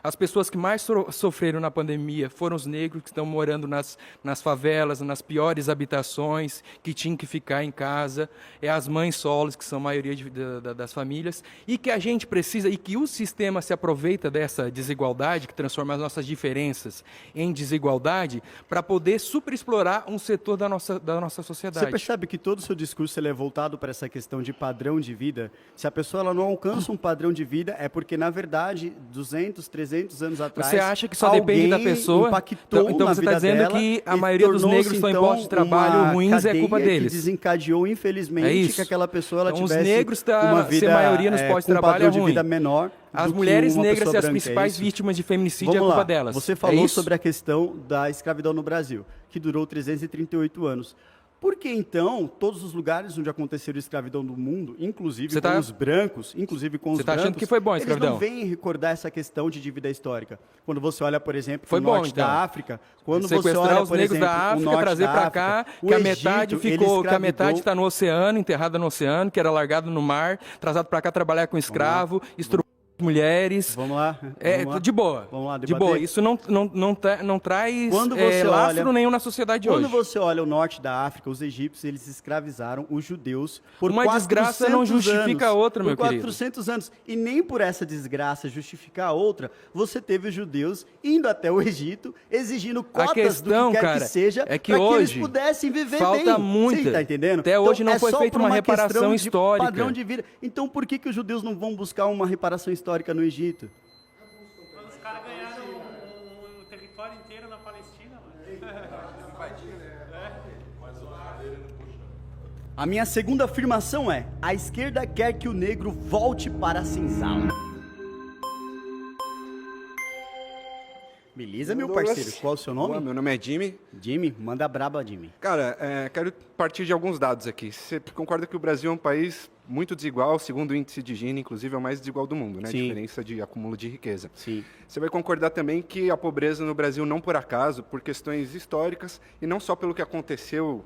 Speaker 10: As pessoas que mais sofreram na pandemia foram os negros que estão morando nas favelas, nas piores habitações, que tinham que ficar em casa. É as mães solos, que são a maioria das famílias. E que a gente precisa, e que o sistema se aproveita dessa desigualdade, que transforma as nossas diferenças em desigualdade, para poder superexplorar um setor da nossa sociedade.
Speaker 1: Você percebe que todo o seu discurso ele é voltado para essa questão de padrão de vida? Se a pessoa ela não alcança um padrão de vida, é porque, na verdade, 200, 300 anos atrás,
Speaker 10: você acha que só depende da pessoa?
Speaker 1: impactou
Speaker 10: Então
Speaker 1: na
Speaker 10: você
Speaker 1: vida
Speaker 10: está dizendo
Speaker 1: dela
Speaker 10: que a
Speaker 1: e
Speaker 10: maioria dos
Speaker 1: tornou-se,
Speaker 10: negros estão em
Speaker 1: então,
Speaker 10: postos de trabalho
Speaker 1: uma
Speaker 10: ruins é culpa
Speaker 1: cadeia
Speaker 10: deles.
Speaker 1: que desencadeou,
Speaker 10: É
Speaker 1: infelizmente,
Speaker 10: isso.
Speaker 1: que aquela pessoa ela
Speaker 10: Então, os
Speaker 1: tivesse
Speaker 10: negros
Speaker 1: uma vida
Speaker 10: ser maioria nos postos de
Speaker 1: com um
Speaker 10: trabalho
Speaker 1: padrão
Speaker 10: é
Speaker 1: de
Speaker 10: ruim.
Speaker 1: vida menor.
Speaker 10: As
Speaker 1: do que
Speaker 10: mulheres
Speaker 1: uma
Speaker 10: negras
Speaker 1: pessoa
Speaker 10: ser as
Speaker 1: branca, é
Speaker 10: principais
Speaker 1: isso?
Speaker 10: vítimas de feminicídio
Speaker 1: Vamos
Speaker 10: é culpa
Speaker 1: lá.
Speaker 10: delas.
Speaker 1: Você
Speaker 10: É
Speaker 1: falou
Speaker 10: isso?
Speaker 1: sobre a questão da escravidão no Brasil, que durou 338 anos. Por que, então, todos os lugares onde aconteceu a escravidão do mundo, inclusive
Speaker 10: Você
Speaker 1: com
Speaker 10: tá-
Speaker 1: os brancos, inclusive com os
Speaker 10: Você tá
Speaker 1: brancos,
Speaker 10: achando que foi bom a
Speaker 1: eles
Speaker 10: escravidão?
Speaker 1: não vêm recordar essa questão de dívida histórica. Quando você olha, por exemplo,
Speaker 10: Foi
Speaker 1: o
Speaker 10: bom,
Speaker 1: norte
Speaker 10: então.
Speaker 1: da África, quando você
Speaker 10: Sequestrar
Speaker 1: olha,
Speaker 10: os
Speaker 1: por
Speaker 10: negros
Speaker 1: exemplo,
Speaker 10: da
Speaker 1: o
Speaker 10: África,
Speaker 1: norte
Speaker 10: trazer
Speaker 1: da
Speaker 10: para
Speaker 1: África,
Speaker 10: cá,
Speaker 1: o
Speaker 10: que a
Speaker 1: Egito,
Speaker 10: metade
Speaker 1: ele
Speaker 10: ficou, que a
Speaker 1: escravidou-
Speaker 10: metade está no oceano, enterrada no oceano, que era largado no mar, trazado para cá trabalhar com escravo, mulheres.
Speaker 1: Vamos lá.
Speaker 10: É,
Speaker 1: vamos lá.
Speaker 10: de boa.
Speaker 1: Vamos lá,
Speaker 10: de
Speaker 1: debater.
Speaker 10: boa. Isso não traz
Speaker 1: Quando você
Speaker 10: lastro
Speaker 1: olha-
Speaker 10: nenhum na sociedade
Speaker 1: Quando
Speaker 10: hoje.
Speaker 1: você olha o norte da África, os egípcios, eles escravizaram os judeus por
Speaker 10: Uma
Speaker 1: 400
Speaker 10: desgraça não justifica a
Speaker 1: anos,
Speaker 10: outra, meu
Speaker 1: por
Speaker 10: querido.
Speaker 1: 400 anos. E nem por essa desgraça justificar a outra, você teve os judeus indo até o Egito, exigindo cotas
Speaker 10: questão,
Speaker 1: do que quer
Speaker 10: cara,
Speaker 1: que seja,
Speaker 10: é que
Speaker 1: para que eles
Speaker 10: hoje
Speaker 1: pudessem viver
Speaker 10: falta
Speaker 1: bem.
Speaker 10: muita.
Speaker 1: Você tá entendendo?
Speaker 10: Até hoje não
Speaker 1: é
Speaker 10: foi
Speaker 1: só
Speaker 10: feita
Speaker 1: por
Speaker 10: uma reparação
Speaker 1: questão de
Speaker 10: histórica.
Speaker 1: Padrão de vida. Então por que os judeus não vão buscar uma reparação histórica no Egito?
Speaker 5: Os caras ganharam um território inteiro na Palestina,
Speaker 1: A minha segunda afirmação é: a esquerda quer que o negro volte para a senzala. Beleza, meu parceiro? Qual é o seu nome?
Speaker 11: Boa, meu nome é Jimmy.
Speaker 1: Jimmy, manda braba, Jimmy.
Speaker 11: Cara, quero partir de alguns dados aqui. Você concorda que o Brasil é um país muito desigual, segundo o índice de Gini, inclusive é o mais desigual do mundo, né?
Speaker 1: Sim.
Speaker 11: Diferença de acúmulo de riqueza.
Speaker 1: Sim.
Speaker 11: Você vai concordar também que a pobreza no Brasil não por acaso, por questões históricas e não só pelo que aconteceu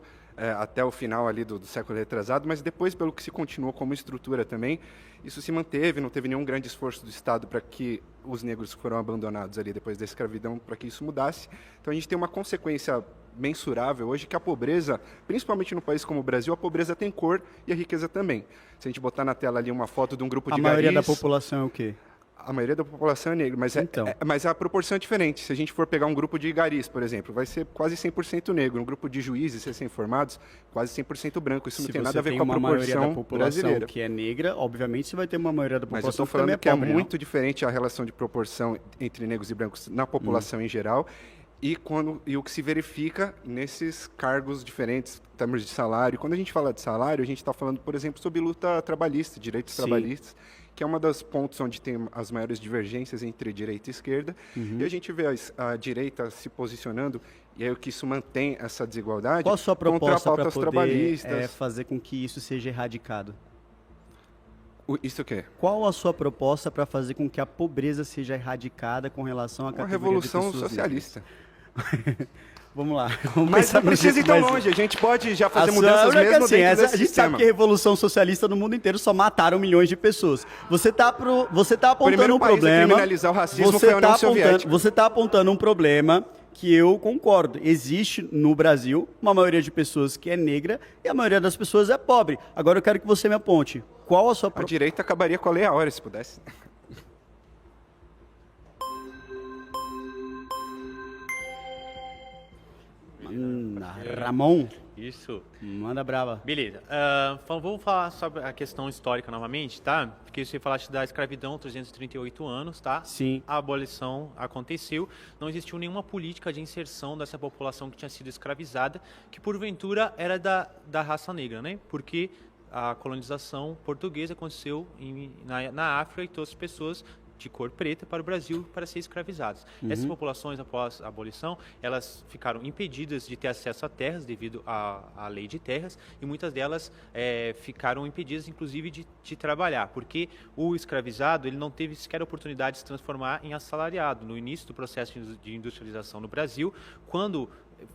Speaker 11: até o final ali do século retrasado, mas depois pelo que se continuou como estrutura também. Isso se manteve, não teve nenhum grande esforço do Estado para que os negros foram abandonados ali depois da escravidão, para que isso mudasse. Então a gente tem uma consequência mensurável hoje que a pobreza, principalmente no país como o Brasil, a pobreza tem cor e a riqueza também. Se a gente botar na tela ali uma foto de um grupo
Speaker 1: A
Speaker 11: de
Speaker 1: maioria da
Speaker 11: garis,
Speaker 1: população é o quê?
Speaker 11: a maioria da população é negra, mas,
Speaker 1: Então.
Speaker 11: mas a proporção é diferente. Se a gente for pegar um grupo de garis, por exemplo, vai ser quase 100% negro. Um grupo de juízes recém-formados, quase 100% branco. Isso não
Speaker 1: Se
Speaker 11: tem
Speaker 1: você
Speaker 11: nada a ver
Speaker 1: tem
Speaker 11: com a
Speaker 1: uma maioria da
Speaker 11: proporção
Speaker 1: população
Speaker 11: brasileira.
Speaker 1: que é negra, obviamente você vai ter uma maioria da
Speaker 11: Mas eu
Speaker 1: população
Speaker 11: estou
Speaker 1: que também
Speaker 11: falando
Speaker 1: é
Speaker 11: que é
Speaker 1: pobre, não?
Speaker 11: muito diferente a relação de proporção entre negros e brancos na população em geral e o que se verifica nesses cargos diferentes, em termos de salário. Quando a gente fala de salário, a gente está falando, por exemplo, sobre luta trabalhista, direitos
Speaker 1: Sim.
Speaker 11: trabalhistas, que é uma das pontos onde tem as maiores divergências entre direita e esquerda. E a gente vê a direita se posicionando, e aí o que isso mantém essa desigualdade
Speaker 1: Qual a sua
Speaker 11: contra
Speaker 1: proposta para
Speaker 11: pautas
Speaker 1: poder
Speaker 11: trabalhistas.
Speaker 1: fazer com que isso seja erradicado?
Speaker 11: Isso o quê?
Speaker 1: Qual a sua proposta para fazer com que a pobreza seja erradicada com relação à
Speaker 11: Uma
Speaker 1: categoria de
Speaker 11: revolução
Speaker 1: pessoas
Speaker 11: socialista.
Speaker 1: negras? Vamos lá. Vamos
Speaker 11: Mas
Speaker 1: pensar
Speaker 11: não precisa ir
Speaker 1: jeito
Speaker 11: tão
Speaker 1: mais-
Speaker 11: longe, a gente pode já
Speaker 1: A
Speaker 11: fazer
Speaker 1: sua-
Speaker 11: mudanças
Speaker 1: é que
Speaker 11: mesmo
Speaker 1: assim,
Speaker 11: dentro
Speaker 1: essa-
Speaker 11: desse
Speaker 1: a gente
Speaker 11: sistema.
Speaker 1: sabe que a Revolução Socialista no mundo inteiro só mataram milhões de pessoas. Você tá apontando
Speaker 11: primeiro
Speaker 1: um
Speaker 11: país a
Speaker 1: problema.
Speaker 11: criminalizar o racismo foi a União Soviética.
Speaker 1: Você está apontando um problema que eu concordo. Existe no Brasil uma maioria de pessoas que é negra e a maioria das pessoas é pobre. Agora eu quero que você me aponte. Qual a sua
Speaker 11: A direita acabaria com a Lei Áurea, se pudesse.
Speaker 1: Ramon,
Speaker 8: Isso.
Speaker 1: manda brava.
Speaker 8: Beleza. Vamos falar sobre a questão histórica novamente, tá? Porque você falaste da escravidão, 338 anos, tá?
Speaker 1: Sim.
Speaker 8: A abolição aconteceu. Não existiu nenhuma política de inserção dessa população que tinha sido escravizada, que porventura era da raça negra, né? Porque a colonização portuguesa aconteceu na África e trouxe pessoas de cor preta para o Brasil para ser escravizados. Essas populações, após a abolição, elas ficaram impedidas de ter acesso a terras devido à lei de terras e muitas delas ficaram impedidas, inclusive, de trabalhar, porque o escravizado ele não teve sequer a oportunidade de se transformar em assalariado. No início do processo de industrialização no Brasil, quando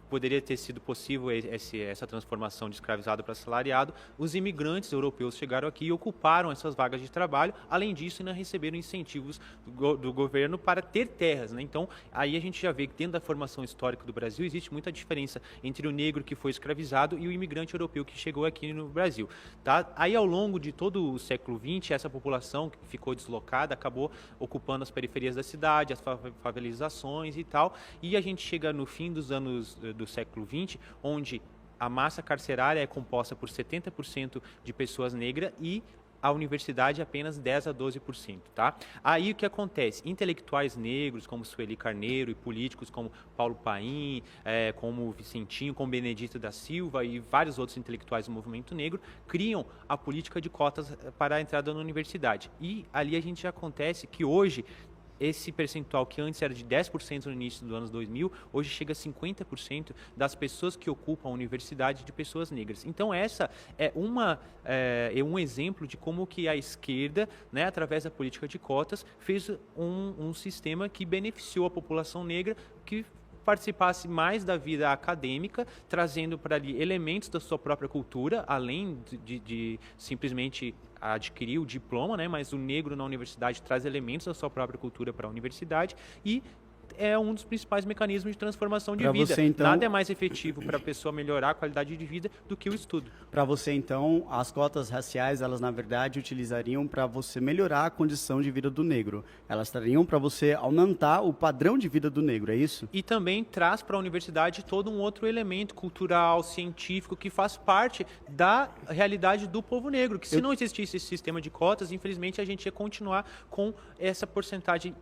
Speaker 8: poderia ter sido possível essa transformação de escravizado para assalariado, os imigrantes europeus chegaram aqui e ocuparam essas vagas de trabalho. Além disso, ainda receberam incentivos do governo para ter terras, né? Então, aí a gente já vê que dentro da formação histórica do Brasil existe muita diferença entre o negro que foi escravizado e o imigrante europeu que chegou aqui no Brasil, tá? Aí, ao longo de todo o século XX, essa população que ficou deslocada acabou ocupando as periferias da cidade, as favelizações e tal, e a gente chega no fim dos anos do século XX, onde a massa carcerária é composta por 70% de pessoas negras e a universidade apenas 10 a 12%, tá? Aí o que acontece? Intelectuais negros como Sueli Carneiro e políticos como Paulo Paim, como Vicentinho, como Benedito da Silva e vários outros intelectuais do movimento negro criam a política de cotas para a entrada na universidade. E ali a gente já acontece que hoje esse percentual que antes era de 10% no início dos anos 2000, hoje chega a 50% das pessoas que ocupam a universidade de pessoas negras. Então essa é um exemplo de como que a esquerda, né, através da política de cotas, fez um sistema que beneficiou a população negra, que participasse mais da vida acadêmica, trazendo para ali elementos da sua própria cultura, além de simplesmente adquirir o diploma, né? Mas o negro na universidade traz elementos da sua própria cultura para a universidade e é um dos principais mecanismos de transformação de
Speaker 1: Pra
Speaker 8: vida.
Speaker 1: você, então-
Speaker 8: Nada é mais efetivo para a pessoa melhorar a qualidade de vida do que o estudo.
Speaker 1: Para você, então, as cotas raciais, elas na verdade utilizariam para você melhorar a condição de vida do negro. Elas trariam para você aumentar o padrão de vida do negro, é isso?
Speaker 8: E também traz para a universidade todo um outro elemento cultural, científico, que faz parte da realidade do povo negro. Que se não existisse esse sistema de cotas, infelizmente a gente ia continuar com essa porcentagem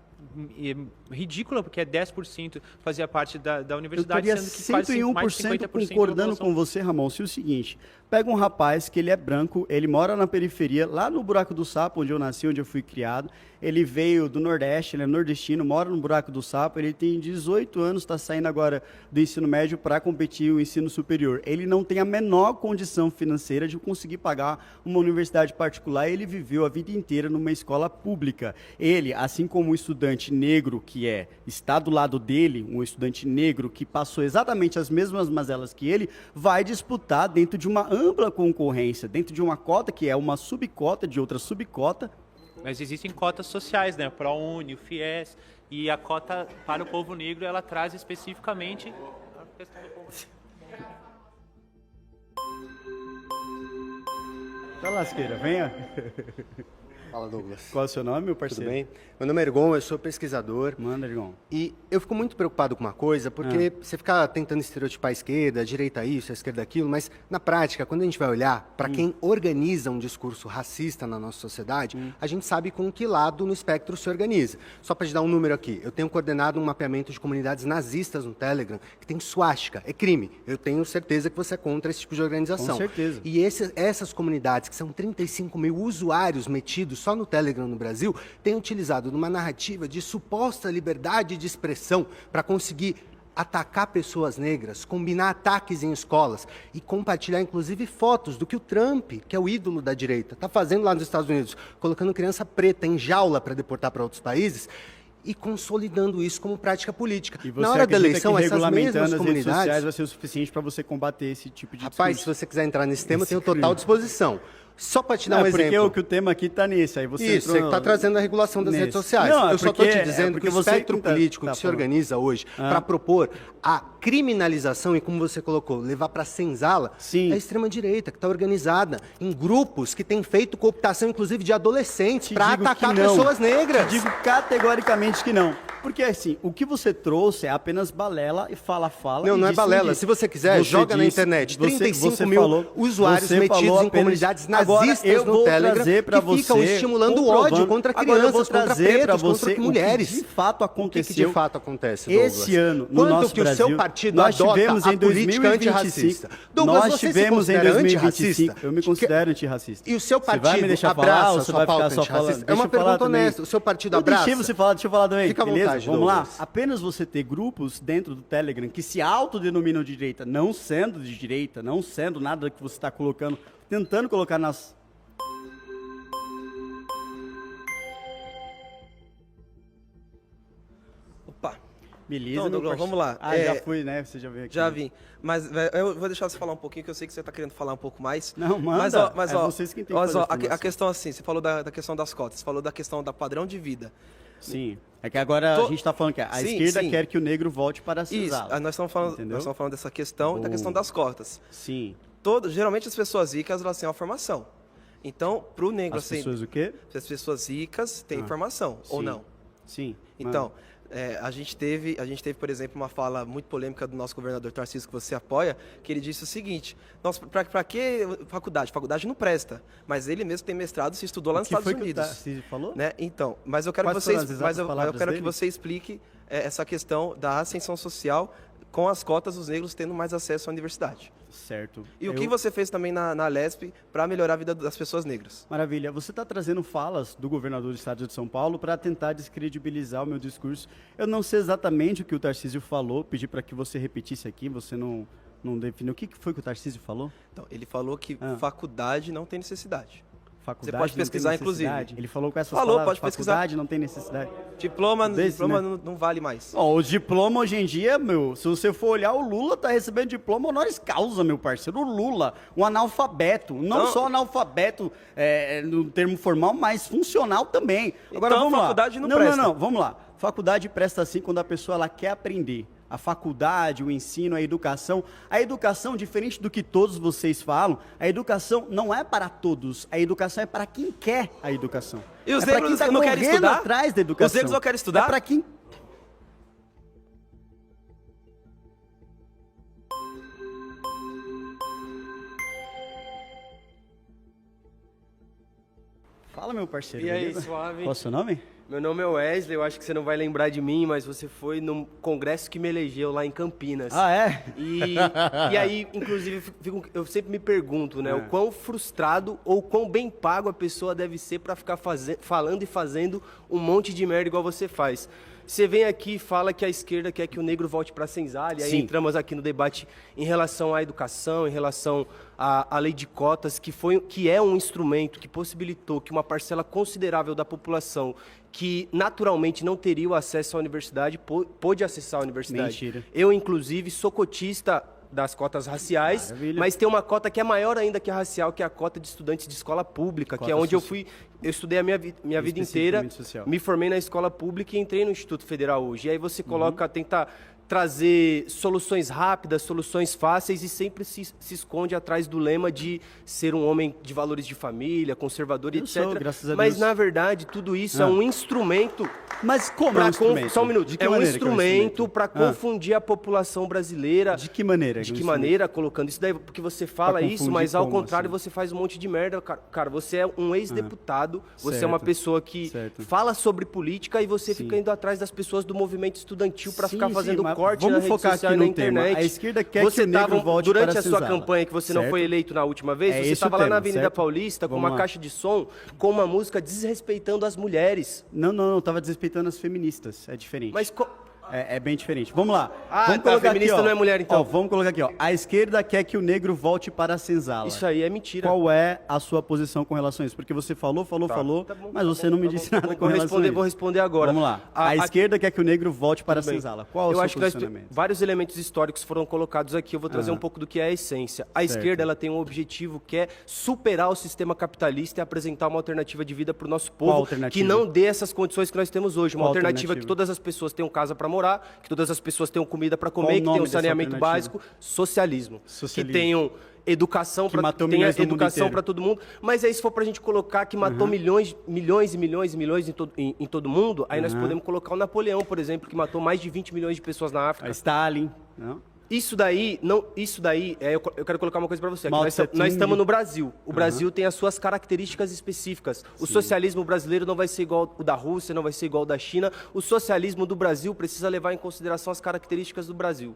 Speaker 8: ridícula, porque 10% fazia parte da
Speaker 1: Eu
Speaker 8: universidade,
Speaker 1: estaria
Speaker 8: sendo que quase mais de 50%
Speaker 1: 101% concordando
Speaker 8: da população.
Speaker 1: com você, Ramon, se o seguinte, pega um rapaz que ele é branco, ele mora na periferia, lá no Buraco do Sapo, onde eu nasci, onde eu fui criado, ele veio do Nordeste, ele é nordestino, mora no Buraco do Sapo, ele tem 18 anos, está saindo agora do ensino médio para competir o ensino superior. Ele não tem a menor condição financeira de conseguir pagar uma universidade particular, ele viveu a vida inteira numa escola pública. Ele, assim como um estudante negro que está do lado dele, um estudante negro que passou exatamente as mesmas mazelas que ele, vai disputar dentro de uma ampla concorrência, dentro de uma cota que é uma subcota de outra subcota.
Speaker 8: Mas existem cotas sociais, né? O ProUni, o FIES, e a cota para o povo negro, ela traz especificamente a questão do povo negro.
Speaker 1: Tá lasqueira, venha.
Speaker 2: Fala, Douglas.
Speaker 1: Qual é o seu nome, meu
Speaker 2: Tudo
Speaker 1: parceiro?
Speaker 2: bem? Meu nome é Ergon, eu sou pesquisador.
Speaker 1: Manda, Ergon.
Speaker 2: E eu fico muito preocupado com uma coisa, porque você fica tentando estereotipar a esquerda, a direita isso, a esquerda aquilo, mas na prática, quando a gente vai olhar para quem organiza um discurso racista na nossa sociedade, a gente sabe com que lado no espectro se organiza. Só para te dar um número aqui, eu tenho coordenado um mapeamento de comunidades nazistas no Telegram, que tem suástica, é crime. Eu tenho certeza que você é contra esse tipo de organização.
Speaker 1: Com certeza.
Speaker 2: E essas comunidades, que são 35 mil usuários metidos só no Telegram no Brasil, têm utilizado numa narrativa de suposta liberdade de expressão para conseguir atacar pessoas negras, combinar ataques em escolas e compartilhar, inclusive, fotos do que o Trump, que é o ídolo da direita, está fazendo lá nos Estados Unidos, colocando criança preta em jaula para deportar para outros países. e consolidando isso como prática política.
Speaker 1: E você
Speaker 2: Na hora da
Speaker 1: acredita
Speaker 2: eleição,
Speaker 1: que
Speaker 2: essas
Speaker 1: regulamentando
Speaker 2: mesmas
Speaker 1: as redes sociais
Speaker 2: comunidades...
Speaker 1: vai ser o suficiente para você combater esse tipo de
Speaker 2: Rapaz, se
Speaker 1: discurso?
Speaker 2: você quiser entrar nesse tema, eu tenho total disposição. Só para te dar um
Speaker 1: porque
Speaker 2: exemplo.
Speaker 1: que o tema aqui está nisso. Aí você
Speaker 2: Isso, você está trazendo a regulação das
Speaker 1: nesse.
Speaker 2: redes sociais.
Speaker 1: Não, é
Speaker 2: eu só estou
Speaker 1: porque-
Speaker 2: te dizendo
Speaker 1: porque
Speaker 2: que o
Speaker 1: você
Speaker 2: espectro
Speaker 1: tá-
Speaker 2: político
Speaker 1: tá
Speaker 2: que se
Speaker 1: falando.
Speaker 2: organiza hoje para propor a criminalização e, como você colocou, levar para a senzala,
Speaker 1: Sim.
Speaker 2: é a extrema-direita, que está organizada em grupos que têm feito cooptação, inclusive, de adolescentes
Speaker 1: Te
Speaker 2: para
Speaker 1: digo que
Speaker 2: atacar
Speaker 1: não.
Speaker 2: pessoas negras.
Speaker 1: Te digo categoricamente que não. Porque, assim, o que você trouxe é apenas balela e fala.
Speaker 2: Não,
Speaker 1: e
Speaker 2: não é
Speaker 1: disse,
Speaker 2: balela.
Speaker 1: disse.
Speaker 2: Se você quiser, joga na internet. 35 mil usuários
Speaker 1: você
Speaker 2: metidos
Speaker 1: falou
Speaker 2: em
Speaker 1: apenas-
Speaker 2: comunidades
Speaker 1: Agora,
Speaker 2: nazistas
Speaker 1: eu
Speaker 2: no
Speaker 1: vou
Speaker 2: Telegram
Speaker 1: trazer pra
Speaker 2: que ficam
Speaker 1: você,
Speaker 2: estimulando o
Speaker 1: comprovando.
Speaker 2: ódio contra
Speaker 1: Agora eu vou
Speaker 2: crianças, contra
Speaker 1: trazer pra
Speaker 2: pretos,
Speaker 1: você
Speaker 2: contra
Speaker 1: o
Speaker 2: mulheres.
Speaker 1: que de fato
Speaker 2: O que
Speaker 1: aconteceu.
Speaker 2: de fato acontece, Douglas?
Speaker 1: Esse ano, no
Speaker 2: Quanto
Speaker 1: nosso
Speaker 2: que o
Speaker 1: Brasil,
Speaker 2: seu partido
Speaker 1: nós
Speaker 2: adota
Speaker 1: tivemos
Speaker 2: a
Speaker 1: em
Speaker 2: política
Speaker 1: 2025.
Speaker 2: antirracista? Douglas,
Speaker 1: Nós
Speaker 2: você se
Speaker 1: tivemos em
Speaker 2: considera
Speaker 1: 2025.
Speaker 2: antirracista?
Speaker 1: Eu me considero antirracista.
Speaker 2: E o seu
Speaker 1: Você vai
Speaker 2: partido
Speaker 1: me deixar
Speaker 2: abraça
Speaker 1: falar ou
Speaker 2: a
Speaker 1: você
Speaker 2: sua
Speaker 1: vai ficar
Speaker 2: pauta
Speaker 1: só
Speaker 2: antirracista?
Speaker 1: falando?
Speaker 2: É
Speaker 1: Deixa
Speaker 2: uma
Speaker 1: eu falar
Speaker 2: pergunta
Speaker 1: também.
Speaker 2: honesta. O seu partido
Speaker 1: Eu
Speaker 2: abraça?
Speaker 1: deixei você falar, deixa eu falar também.
Speaker 2: Fica à
Speaker 1: beleza?
Speaker 2: vontade,
Speaker 1: Vamos lá.
Speaker 2: Douglas.
Speaker 1: Apenas você ter grupos dentro do Telegram que se autodenominam de direita, não sendo de direita, não sendo nada que você está colocando, tentando colocar nas...
Speaker 6: Opa,
Speaker 1: Beleza,
Speaker 6: Então,
Speaker 1: meu
Speaker 6: Douglas,
Speaker 1: parceiro.
Speaker 6: vamos lá.
Speaker 1: Ah, já fui, né? Você já veio aqui.
Speaker 6: já vim. Mas eu vou deixar você falar um pouquinho, que eu sei que você está querendo falar um pouco mais.
Speaker 1: Não, manda.
Speaker 6: Mas,
Speaker 1: É
Speaker 6: ó,
Speaker 1: vocês que têm que
Speaker 6: mas,
Speaker 1: fazer
Speaker 6: ó,
Speaker 1: a
Speaker 6: a
Speaker 1: formação.
Speaker 6: questão assim, você falou da questão das cotas, você falou da questão da padrão de vida.
Speaker 1: Sim. É que agora a gente está falando que a
Speaker 6: Sim,
Speaker 1: esquerda
Speaker 6: sim.
Speaker 1: quer que o negro volte para a
Speaker 6: Isso,
Speaker 1: senzala.
Speaker 6: nós estamos
Speaker 1: Entendeu?
Speaker 6: falando dessa questão, da questão das cotas.
Speaker 1: Sim.
Speaker 6: Geralmente as pessoas ricas, elas têm uma formação. Então, para o negro,
Speaker 1: As
Speaker 6: assim,
Speaker 1: pessoas o quê?
Speaker 6: as pessoas ricas têm informação, ou
Speaker 1: sim.
Speaker 6: não?
Speaker 1: Sim.
Speaker 6: Então, a gente teve, por exemplo, uma fala muito polêmica do nosso governador Tarcísio, que você apoia, que ele disse o seguinte: para que faculdade? Faculdade não presta. Mas ele mesmo tem mestrado, se estudou lá nos Estados
Speaker 1: foi que o
Speaker 6: Unidos.
Speaker 1: Tarcísio falou?
Speaker 6: Né? Então, mas eu quero
Speaker 1: Quais
Speaker 6: que vocês,
Speaker 1: foram as exatas
Speaker 6: eu
Speaker 1: palavras
Speaker 6: quero que
Speaker 1: dele?
Speaker 6: você explique essa questão da ascensão social com as cotas dos negros tendo mais acesso à universidade.
Speaker 1: Certo.
Speaker 6: E o que você fez também na LESP para melhorar a vida das pessoas negras?
Speaker 1: Maravilha. Você está trazendo falas do governador do estado de São Paulo para tentar descredibilizar o meu discurso. Eu não sei exatamente o que o Tarcísio falou, pedi para que você repetisse aqui, você não definiu. O que foi que o Tarcísio falou?
Speaker 6: Então, ele falou que faculdade não tem necessidade.
Speaker 1: Faculdade
Speaker 6: Você pode
Speaker 1: não tem
Speaker 6: pesquisar,
Speaker 1: necessidade?
Speaker 6: inclusive.
Speaker 1: Ele falou com essas
Speaker 6: Falou,
Speaker 1: palavras,
Speaker 6: pode pesquisar.
Speaker 1: faculdade não tem necessidade.
Speaker 6: Diploma
Speaker 1: Desse, né?
Speaker 6: não vale mais.
Speaker 1: Ó, o diploma hoje em dia, se você for olhar, o Lula tá recebendo diploma honoris causa, meu parceiro. O Lula, um analfabeto. Não
Speaker 6: Então-
Speaker 1: só analfabeto no termo formal, mas funcional também. Agora
Speaker 6: Então,
Speaker 1: vamos
Speaker 6: faculdade
Speaker 1: lá.
Speaker 6: não presta.
Speaker 1: Não, vamos lá. Faculdade presta sim quando a pessoa ela quer aprender. A faculdade, o ensino, a educação. A educação, diferente do que todos vocês falam, a educação não é para todos. A educação é para quem quer a educação.
Speaker 6: E os
Speaker 1: é para
Speaker 6: negros
Speaker 1: quem tá
Speaker 6: não querem
Speaker 1: correndo
Speaker 6: estudar?
Speaker 1: atrás da educação.
Speaker 6: Os negros não querem estudar?
Speaker 1: É para quem... Fala, meu parceiro.
Speaker 12: E aí,
Speaker 1: beleza?
Speaker 12: suave?
Speaker 1: Qual é o seu nome?
Speaker 12: Meu nome é Wesley, eu acho que você não vai lembrar de mim, mas você foi no congresso que me elegeu lá em Campinas.
Speaker 1: Ah, é?
Speaker 12: E aí, inclusive, eu sempre me pergunto, né, o quão frustrado ou quão bem pago a pessoa deve ser para ficar falando e fazendo um monte de merda igual você faz. Você vem aqui e fala que a esquerda quer que o negro volte para a senzala, e aí
Speaker 1: Sim.
Speaker 12: entramos aqui no debate em relação à educação, em relação à lei de cotas, que é um instrumento que possibilitou que uma parcela considerável da população que naturalmente não teria o acesso à universidade pôde acessar a universidade.
Speaker 1: Mentira.
Speaker 12: Eu, inclusive, sou cotista das cotas raciais,
Speaker 1: Maravilha.
Speaker 12: mas tem uma cota que é maior ainda que a racial, que é a cota de estudantes de escola pública, que é
Speaker 1: Cota
Speaker 12: onde
Speaker 1: social.
Speaker 12: eu estudei a minha vida inteira,
Speaker 1: Especificamente social.
Speaker 12: me formei na escola pública e entrei no Instituto Federal hoje. E aí você coloca, tenta trazer soluções rápidas, soluções fáceis e sempre se esconde atrás do lema de ser um homem de valores de família, conservador e
Speaker 1: Eu
Speaker 12: etc.
Speaker 1: sou, graças a
Speaker 12: Mas
Speaker 1: Deus.
Speaker 12: na verdade tudo isso é um instrumento.
Speaker 1: Mas como é um instrumento?
Speaker 12: Só um minuto.
Speaker 1: De que
Speaker 12: É um
Speaker 1: maneira que é um
Speaker 12: instrumento para confundir a população brasileira.
Speaker 1: De que maneira?
Speaker 12: De
Speaker 1: que
Speaker 12: que
Speaker 1: é um
Speaker 12: maneira? Colocando isso daí, porque você fala
Speaker 1: Pra
Speaker 12: isso,
Speaker 1: confundir
Speaker 12: mas ao
Speaker 1: como,
Speaker 12: contrário
Speaker 1: assim?
Speaker 12: você faz um monte de merda. Cara, você é um ex-deputado, você é uma
Speaker 1: Certo.
Speaker 12: pessoa que
Speaker 1: Certo.
Speaker 12: fala sobre política e você
Speaker 1: Sim.
Speaker 12: fica indo atrás das pessoas do movimento estudantil para
Speaker 1: Sim,
Speaker 12: ficar
Speaker 1: sim,
Speaker 12: fazendo
Speaker 1: mas
Speaker 12: corte
Speaker 1: vamos
Speaker 12: na rede
Speaker 1: focar
Speaker 12: social
Speaker 1: aqui
Speaker 12: e na
Speaker 1: no tema.
Speaker 12: internet.
Speaker 1: A esquerda quer
Speaker 12: você
Speaker 1: que o negro
Speaker 12: tava,
Speaker 1: volte
Speaker 12: durante
Speaker 1: para
Speaker 12: a sua
Speaker 1: senzala.
Speaker 12: campanha, que você não
Speaker 1: Certo.
Speaker 12: foi eleito na última vez,
Speaker 1: É
Speaker 12: você
Speaker 1: esse o
Speaker 12: estava lá
Speaker 1: tema,
Speaker 12: na Avenida
Speaker 1: certo?
Speaker 12: Paulista com
Speaker 1: Vamos
Speaker 12: uma
Speaker 1: lá.
Speaker 12: caixa de som, com uma música desrespeitando as mulheres.
Speaker 1: Não, tava desrespeitando as feministas. É diferente.
Speaker 12: Mas
Speaker 1: É bem diferente. Vamos lá.
Speaker 12: Ah,
Speaker 1: vamos
Speaker 12: tá,
Speaker 1: colocar
Speaker 12: feminista
Speaker 1: aqui, ó.
Speaker 12: não é mulher, então.
Speaker 1: Ó, vamos colocar aqui, ó. A esquerda quer que o negro volte para a senzala.
Speaker 12: Isso aí é mentira.
Speaker 1: Qual é a sua posição com relação a isso? Porque você falou,
Speaker 12: Tá bom,
Speaker 1: mas você não me disse nada com relação a isso.
Speaker 12: Vou responder agora.
Speaker 1: Vamos lá. A esquerda quer que o negro volte para a senzala. Qual é o
Speaker 12: Eu
Speaker 1: seu
Speaker 12: acho que
Speaker 1: posicionamento?
Speaker 12: vários elementos históricos foram colocados aqui. Eu vou trazer um pouco do que é a essência. A esquerda ela tem um objetivo que é superar o sistema capitalista e apresentar uma alternativa de vida para o nosso
Speaker 1: Qual
Speaker 12: povo
Speaker 1: alternativa?
Speaker 12: que não dê essas condições que nós temos hoje. Uma
Speaker 1: Qual
Speaker 12: alternativa que
Speaker 1: alternativa?
Speaker 12: todas as pessoas tenham casa para morar, que todas as pessoas tenham comida para
Speaker 1: Qual
Speaker 12: comer,
Speaker 1: o
Speaker 12: que
Speaker 1: nome
Speaker 12: tenham
Speaker 1: dessa
Speaker 12: saneamento
Speaker 1: alternativa?
Speaker 12: básico. Socialismo.
Speaker 1: Socialismo.
Speaker 12: Que tenham educação
Speaker 1: Que matou
Speaker 12: tenha
Speaker 1: milhões no mundo
Speaker 12: educação
Speaker 1: inteiro.
Speaker 12: para todo mundo, mas aí se for pra gente colocar que matou milhões em todo mundo, aí nós podemos colocar o Napoleão, por exemplo, que matou mais de 20 milhões de pessoas na África.
Speaker 1: A Stalin. Não?
Speaker 12: Isso daí, eu quero colocar uma coisa para você.
Speaker 1: Mao
Speaker 12: Nós
Speaker 1: Tse-tung.
Speaker 12: estamos no Brasil. O Brasil tem as suas características específicas. O socialismo brasileiro não vai ser igual o da Rússia, não vai ser igual o da China. O socialismo do Brasil precisa levar em consideração as características do Brasil.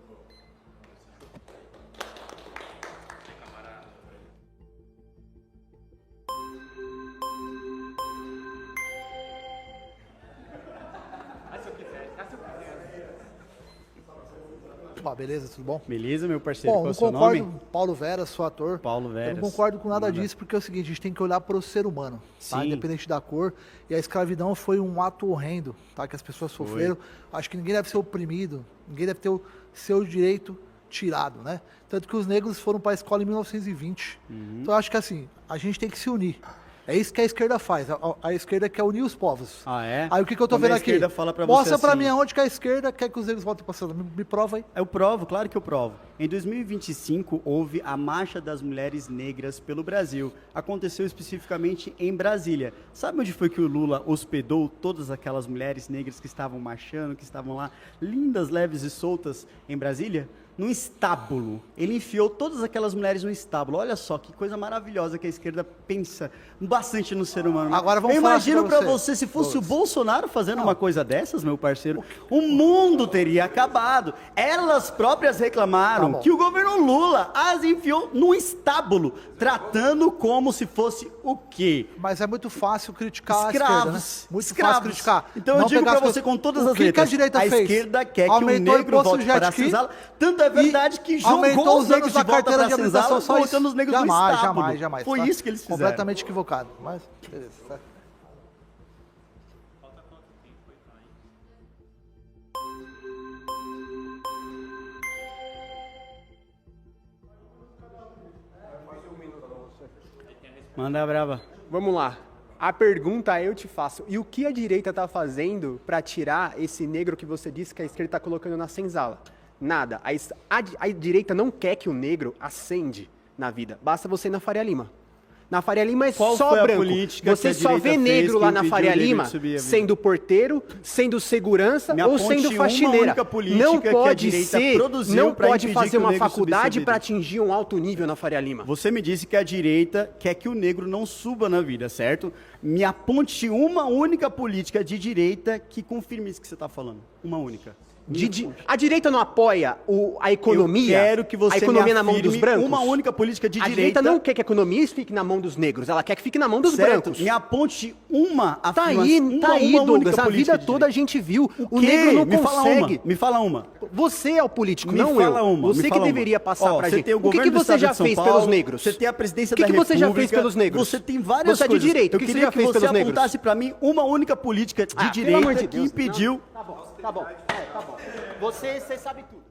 Speaker 13: Opa, beleza, tudo bom?
Speaker 1: Beleza, meu parceiro?
Speaker 13: Bom,
Speaker 1: Qual é
Speaker 13: não
Speaker 1: o seu
Speaker 13: concordo,
Speaker 1: nome?
Speaker 13: Paulo Veras, sou ator.
Speaker 1: Paulo Veras.
Speaker 13: Eu não concordo com nada
Speaker 1: Manda.
Speaker 13: disso, porque é o seguinte, a gente tem que olhar para o ser humano, tá?
Speaker 1: Sim.
Speaker 13: Independente da cor. E a escravidão foi um ato horrendo, tá? Que as pessoas sofreram. Acho que ninguém deve ser oprimido, ninguém deve ter o seu direito tirado, né? Tanto que os negros foram para a escola em 1920. Então eu acho que assim, a gente tem que se unir. É isso que a esquerda faz. A esquerda quer unir os povos.
Speaker 1: Ah, é?
Speaker 13: Aí o que eu tô
Speaker 1: Quando
Speaker 13: vendo
Speaker 1: a
Speaker 13: aqui?
Speaker 1: esquerda fala pra
Speaker 13: Mostra
Speaker 1: você
Speaker 13: pra
Speaker 1: assim-
Speaker 13: mim aonde que a esquerda quer que os negros voltem pra cima. Me prova aí.
Speaker 1: Eu provo, claro que eu provo. Em 2025, houve a Marcha das Mulheres Negras pelo Brasil. Aconteceu especificamente em Brasília. Sabe onde foi que o Lula hospedou todas aquelas mulheres negras que estavam marchando, que estavam lá, lindas, leves e soltas, em Brasília? Num estábulo. Ele enfiou todas aquelas mulheres no estábulo. Olha só que coisa maravilhosa que a esquerda pensa bastante no ser humano.
Speaker 13: Agora vamos
Speaker 1: Eu
Speaker 13: falar
Speaker 1: imagino
Speaker 13: pra
Speaker 1: pra
Speaker 13: você.
Speaker 1: você, se fosse o Bolsonaro fazendo uma coisa dessas, meu parceiro, o mundo teria acabado. Elas próprias reclamaram
Speaker 13: Tá bom.
Speaker 1: que o governo Lula as enfiou num estábulo, tratando como se fosse o quê?
Speaker 13: Mas é muito fácil criticar a
Speaker 1: Escravos.
Speaker 13: esquerda, né? Muito
Speaker 1: Escravos.
Speaker 13: fácil criticar.
Speaker 1: Então eu
Speaker 13: Não
Speaker 1: digo
Speaker 13: pegar
Speaker 1: pra
Speaker 13: as
Speaker 1: você
Speaker 13: coisas.
Speaker 1: com todas
Speaker 13: O
Speaker 1: as
Speaker 13: que que
Speaker 1: letras.
Speaker 13: a direita fez?
Speaker 1: Esquerda quer que o
Speaker 13: Aumentou o
Speaker 1: negro
Speaker 13: imposto
Speaker 1: volte
Speaker 13: do jet
Speaker 1: para a
Speaker 13: ski
Speaker 1: senzala. Tanto é verdade que jogou
Speaker 13: aumentou
Speaker 1: os negros de
Speaker 13: da
Speaker 1: volta
Speaker 13: carteira
Speaker 1: para
Speaker 13: de
Speaker 1: a senzala,
Speaker 13: habilitação só isso.
Speaker 1: colocando os negros no
Speaker 13: Jamais,
Speaker 1: estábulo.
Speaker 13: jamais.
Speaker 1: Foi
Speaker 13: tá?
Speaker 1: isso que eles fizeram.
Speaker 13: Completamente equivocado. Mas, beleza. Certo.
Speaker 1: Manda brava.
Speaker 7: Vamos lá. A pergunta eu te faço. E o que a direita está fazendo para tirar esse negro que você disse que a esquerda está colocando na senzala? Nada. A direita não quer que o negro ascende na vida. Basta você ir na Faria Lima. Na Faria Lima é
Speaker 1: Qual
Speaker 7: só
Speaker 1: foi a
Speaker 7: branco.
Speaker 1: política
Speaker 7: Você
Speaker 1: que a
Speaker 7: só
Speaker 1: direita
Speaker 7: vê
Speaker 1: fez
Speaker 7: negro
Speaker 1: que
Speaker 7: lá na
Speaker 1: impediu
Speaker 7: Faria
Speaker 1: o negro
Speaker 7: Lima
Speaker 1: de subir a vida?
Speaker 7: sendo porteiro, sendo segurança
Speaker 1: Me
Speaker 7: ou
Speaker 1: aponte
Speaker 7: sendo
Speaker 1: uma
Speaker 7: faxineira.
Speaker 1: única política
Speaker 7: Não
Speaker 1: que a
Speaker 7: pode
Speaker 1: direita
Speaker 7: ser,
Speaker 1: produziu
Speaker 7: não
Speaker 1: pra
Speaker 7: pode
Speaker 1: impedir
Speaker 7: fazer
Speaker 1: que o
Speaker 7: uma
Speaker 1: negro subisse a
Speaker 7: faculdade
Speaker 1: vida.
Speaker 7: para atingir um alto nível na Faria Lima.
Speaker 1: Você me disse que a direita quer que o negro não suba na vida, certo? Me aponte uma única política de direita que confirme isso que você está falando. Uma única.
Speaker 7: A direita não apoia a economia?
Speaker 1: Eu quero que você
Speaker 7: a economia
Speaker 1: me
Speaker 7: na mão dos
Speaker 1: afirme
Speaker 7: brancos?
Speaker 1: uma única política de
Speaker 7: a
Speaker 1: direita.
Speaker 7: não quer que a economia fique na mão dos negros, ela quer que fique na mão dos
Speaker 1: Certo?
Speaker 7: brancos.
Speaker 1: Me aponte uma
Speaker 7: Tá
Speaker 1: afirmação.
Speaker 7: aí,
Speaker 1: uma
Speaker 7: Douglas.
Speaker 1: única
Speaker 7: A
Speaker 1: política
Speaker 7: vida
Speaker 1: de
Speaker 7: toda a
Speaker 1: direita.
Speaker 7: gente viu. O
Speaker 1: Quê?
Speaker 7: negro não
Speaker 1: Me
Speaker 7: consegue.
Speaker 1: Me fala uma.
Speaker 7: Você é o político,
Speaker 1: Me
Speaker 7: não
Speaker 1: fala
Speaker 7: eu.
Speaker 1: uma.
Speaker 7: Você
Speaker 1: me
Speaker 7: que
Speaker 1: fala
Speaker 7: deveria
Speaker 1: uma.
Speaker 7: passar
Speaker 1: Ó,
Speaker 7: pra
Speaker 1: você
Speaker 7: gente.
Speaker 1: tem o
Speaker 7: O que
Speaker 1: governo do
Speaker 7: você
Speaker 1: estado
Speaker 7: já
Speaker 1: de São
Speaker 7: fez
Speaker 1: Paulo,
Speaker 7: pelos negros?
Speaker 1: Você tem a presidência
Speaker 7: O que
Speaker 1: da
Speaker 7: que você já fez
Speaker 1: República,
Speaker 7: pelos negros?
Speaker 1: Você tem várias
Speaker 7: Você é de
Speaker 1: coisas.
Speaker 7: direita,
Speaker 1: Eu
Speaker 7: o que você
Speaker 1: queria
Speaker 7: já
Speaker 1: que
Speaker 7: fez
Speaker 1: você
Speaker 7: pelos negros?
Speaker 1: apontasse pra mim uma única política de
Speaker 7: Pelo
Speaker 1: direita
Speaker 7: amor de
Speaker 1: que
Speaker 7: Deus.
Speaker 1: impediu.
Speaker 7: Tá bom, tá bom. Tá bom. Você sabe tudo.